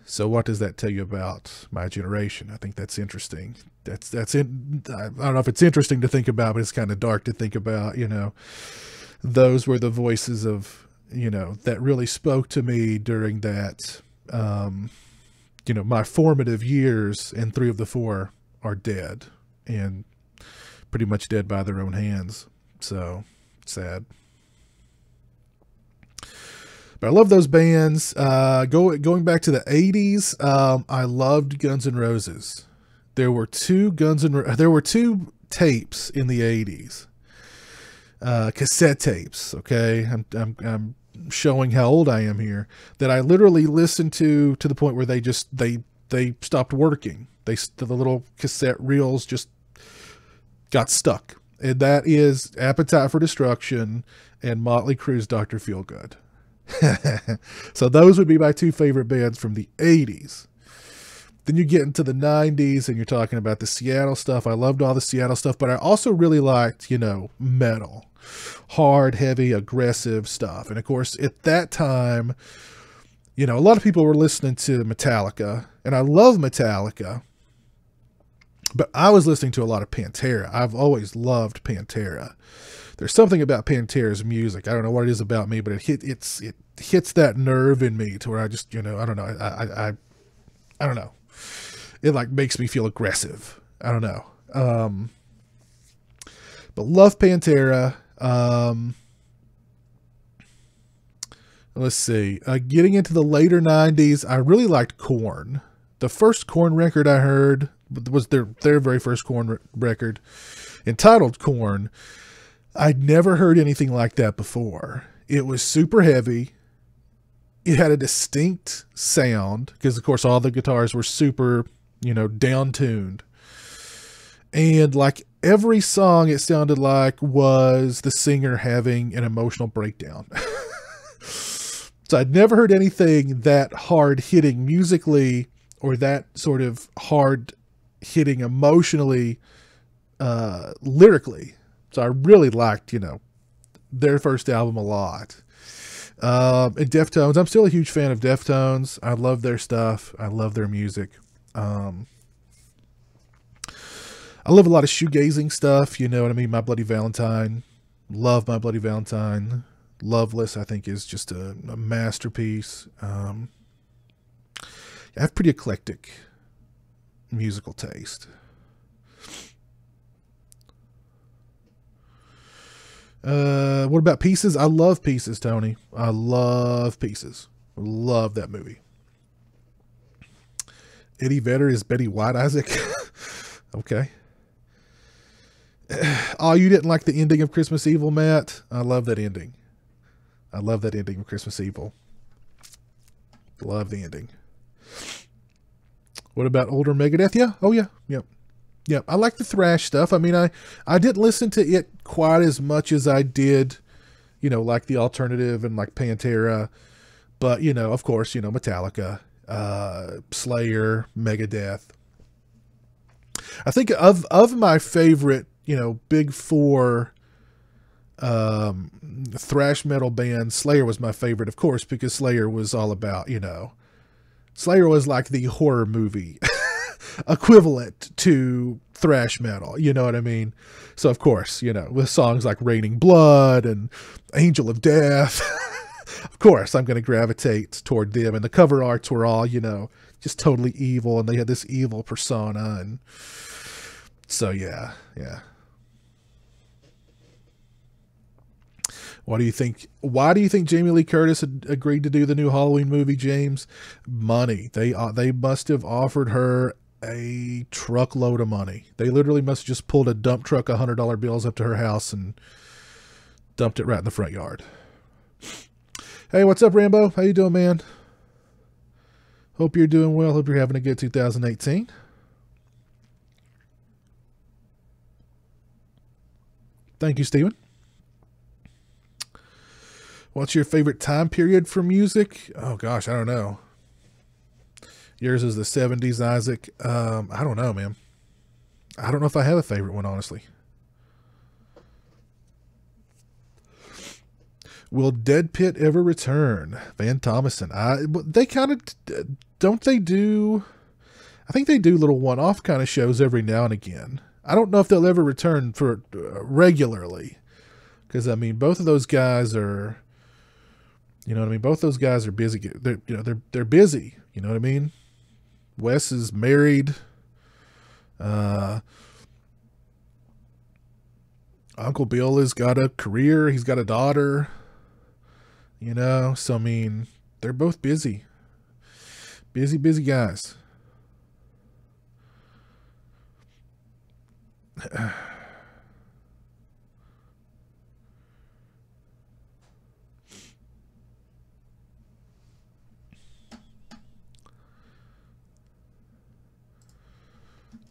So what does that tell you about my generation? I think that's interesting. That's it. I don't know if it's interesting to think about, but it's kind of dark to think about. You know, those were the voices of, you know, that really spoke to me during that, you know, my formative years, and three of the four are dead, and pretty much dead by their own hands. So sad. But I love those bands. Going back to the 80s, I loved Guns N' Roses. There were two tapes in the 80s. Cassette tapes, okay? I'm showing how old I am here, that I literally listened to the point where they stopped working. The little cassette reels just got stuck. And that is Appetite for Destruction and Motley Crue's Dr. Feelgood. So those would be my two favorite bands from the 80s. Then you get into the 90s and you're talking about the Seattle stuff. I loved all the Seattle stuff, but I also really liked, you know, metal, hard, heavy, aggressive stuff. And of course, at that time, you know, a lot of people were listening to Metallica, and I love Metallica, but I was listening to a lot of Pantera. I've always loved Pantera. There's something about Pantera's music. I don't know what it is about me, but it hits that nerve in me to where I just, you know, I don't know. I don't know. It like makes me feel aggressive. I don't know. But love Pantera. Let's see. Getting into the later 90s, I really liked Korn. The first Korn record I heard was their very first Korn record, entitled Korn. I'd never heard anything like that before. It was super heavy. It had a distinct sound because, of course, all the guitars were super, you know, down-tuned. And like every song, it sounded like was the singer having an emotional breakdown. So I'd never heard anything that hard-hitting musically, or that sort of hard-hitting emotionally, lyrically. So I really liked, you know, their first album a lot. And Deftones, I'm still a huge fan of Deftones. I love their stuff. I love their music. I love a lot of shoegazing stuff. You know what I mean? My Bloody Valentine. Love My Bloody Valentine. Loveless, I think, is just a masterpiece. I have pretty eclectic musical taste. What about Pieces? I love Pieces, Tony. I love Pieces. Love that movie. Eddie Vedder is Betty White, Isaac. Okay. Oh, you didn't like the ending of Christmas Evil, Matt? I love that ending. I love that ending of Christmas Evil. Love the ending. What about older Megadeth? Yeah. Oh, yeah. Yep. Yeah, I like the thrash stuff. I mean, I didn't listen to it quite as much as I did, you know, like the alternative and like Pantera. But, you know, of course, you know, Metallica, Slayer, Megadeth. I think of my favorite, you know, big four thrash metal bands, Slayer was my favorite, of course, because Slayer was all about, you know, Slayer was like the horror movie equivalent to thrash metal, you know what I mean? So of course, you know, with songs like Raining Blood and Angel of Death, of course I'm going to gravitate toward them. And the cover arts were all, you know, just totally evil, and they had this evil persona, and so yeah. What do you think? Why do you think Jamie Lee Curtis had agreed to do the new Halloween movie, James? Money. They must have offered her a truckload of money. They literally must have just pulled a dump truck of $100 bills up to her house and dumped it right in the front yard. Hey, what's up, Rambo? How you doing, man? Hope you're doing well. Hope you're having a good 2018. Thank you, Steven. What's your favorite time period for music? Oh, gosh, I don't know. Yours is the 70s, Isaac. I don't know, man. I don't know if I have a favorite one, honestly. Will Dead Pit ever return? Van Thomason. They kind of, don't they do, I think they do little one-off kind of shows every now and again. I don't know if they'll ever return for regularly. Because, I mean, both of those guys are, you know what I mean? Both those guys are busy. They're busy. You know what I mean? Wes is married. Uncle Bill has got a career. He's got a daughter. You know, so I mean, they're both busy. Busy guys.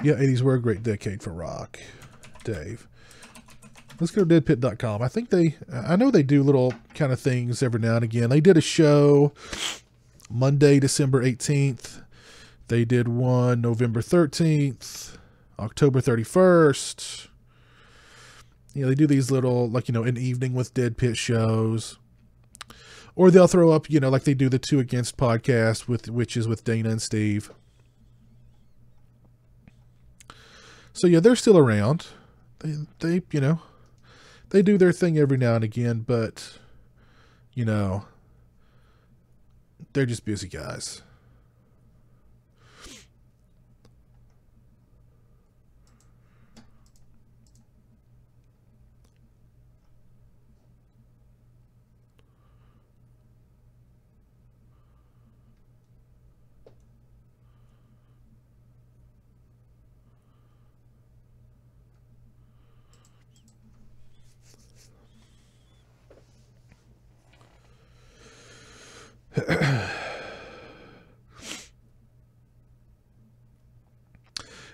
Yeah, 80s were a great decade for rock, Dave. Let's go to deadpit.com. I know they do little kind of things every now and again. They did a show Monday, December 18th. They did one November 13th, October 31st. You know, they do these little, like, you know, an evening with Dead Pit shows. Or they'll throw up, you know, like they do the Two Against podcast, which is with Dana and Steve. So yeah, they're still around. They you know, they do their thing every now and again, but you know, they're just busy guys.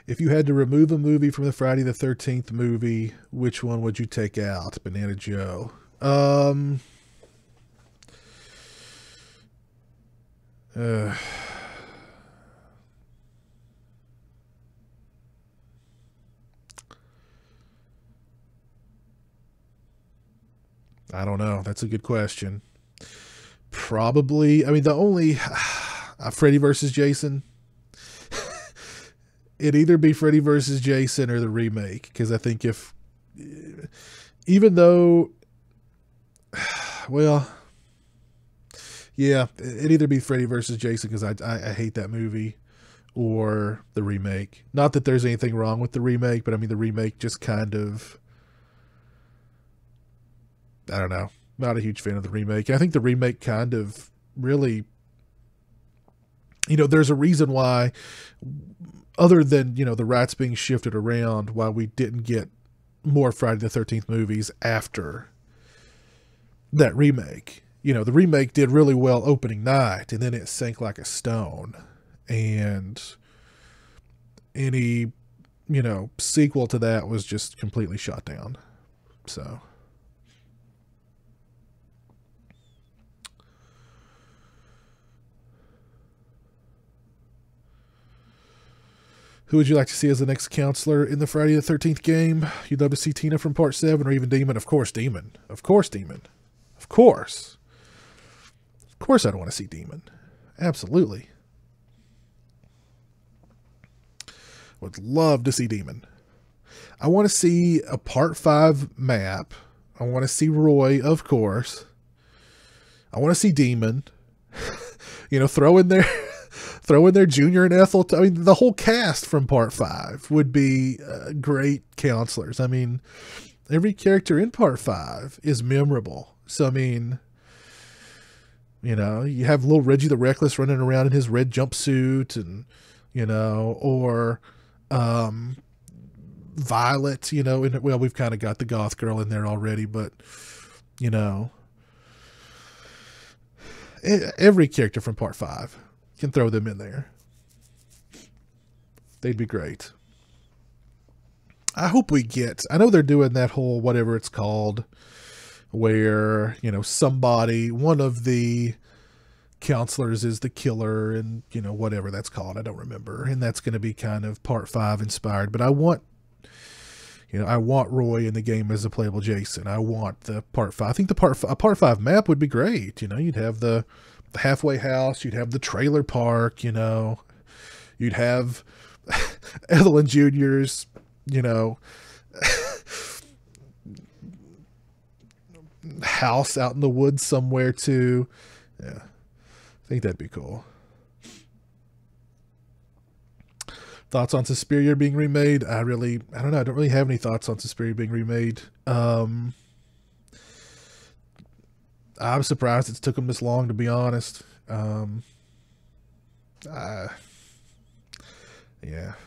If you had to remove a movie from the Friday the 13th movie, which one would you take out? Banana Joe. I don't know. That's a good question. Probably, I mean, the only Freddy versus Jason. It'd either be Freddy versus Jason or the remake. Because I think even though, well, yeah, it'd either be Freddy versus Jason because I hate that movie, or the remake. Not that there's anything wrong with the remake, but I mean, the remake just kind of, I don't know. Not a huge fan of the remake. I think the remake kind of really, you know, there's a reason why, other than, you know, the rights being shifted around, why we didn't get more Friday the 13th movies after that remake. You know, the remake did really well opening night, and then it sank like a stone. And any, you know, sequel to that was just completely shot down. So... Who would you like to see as the next counselor in the Friday the 13th game? You'd love to see Tina from Part 7 or even Demon? Of course, Demon. Of course, Demon. Of course. Of course I'd want to see Demon. Absolutely. Would love to see Demon. I want to see a Part 5 map. I want to see Roy, of course. I want to see Demon. You know, throw in their Junior and Ethel. I mean, the whole cast from Part 5 would be great counselors. I mean, every character in Part 5 is memorable. So, I mean, you know, you have little Reggie the Reckless running around in his red jumpsuit, and, you know, or Violet, you know, well, we've kind of got the goth girl in there already, but, you know, every character from Part 5. Can throw them in there. They'd be great. I hope we get, I know they're doing that whole whatever it's called, where, you know, somebody, one of the counselors is the killer, and, you know, whatever that's called, I don't remember. And that's going to be kind of Part 5 inspired. But I want, You know, I want Roy in the game as a playable Jason. I want the part 5. I think a part 5 map would be great. You know, you'd have the halfway house, you'd have the trailer park, you know, you'd have Ethel and Junior's, you know, house out in the woods somewhere too. Yeah, I think that'd be cool. Thoughts on Suspiria being remade? I don't know. I don't really have any thoughts on Suspiria being remade. I'm surprised it took them this long, to be honest. Yeah,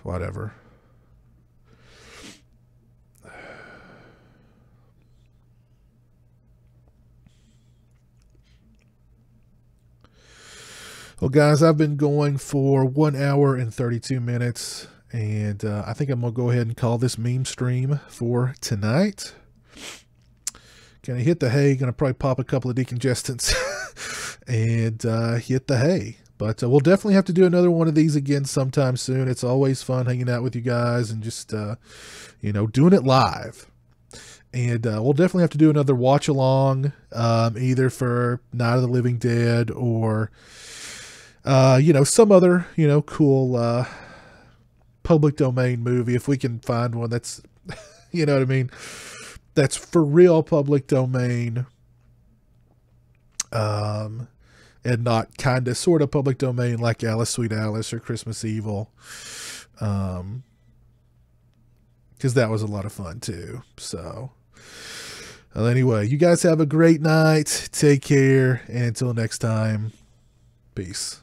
whatever. Well, guys, I've been going for 1 hour and 32 minutes, and I think I'm going to go ahead and call this meme stream for tonight. Gonna hit the hay, gonna probably pop a couple of decongestants and hit the hay. But we'll definitely have to do another one of these again sometime soon. It's always fun hanging out with you guys and just, you know, doing it live. And we'll definitely have to do another watch along, either for Night of the Living Dead or... you know, some other, you know, cool public domain movie, if we can find one that's, you know what I mean, that's for real public domain, and not kind of sort of public domain like Alice Sweet Alice or Christmas Evil, because that was a lot of fun too. So, well, anyway, you guys have a great night. Take care, and until next time, peace.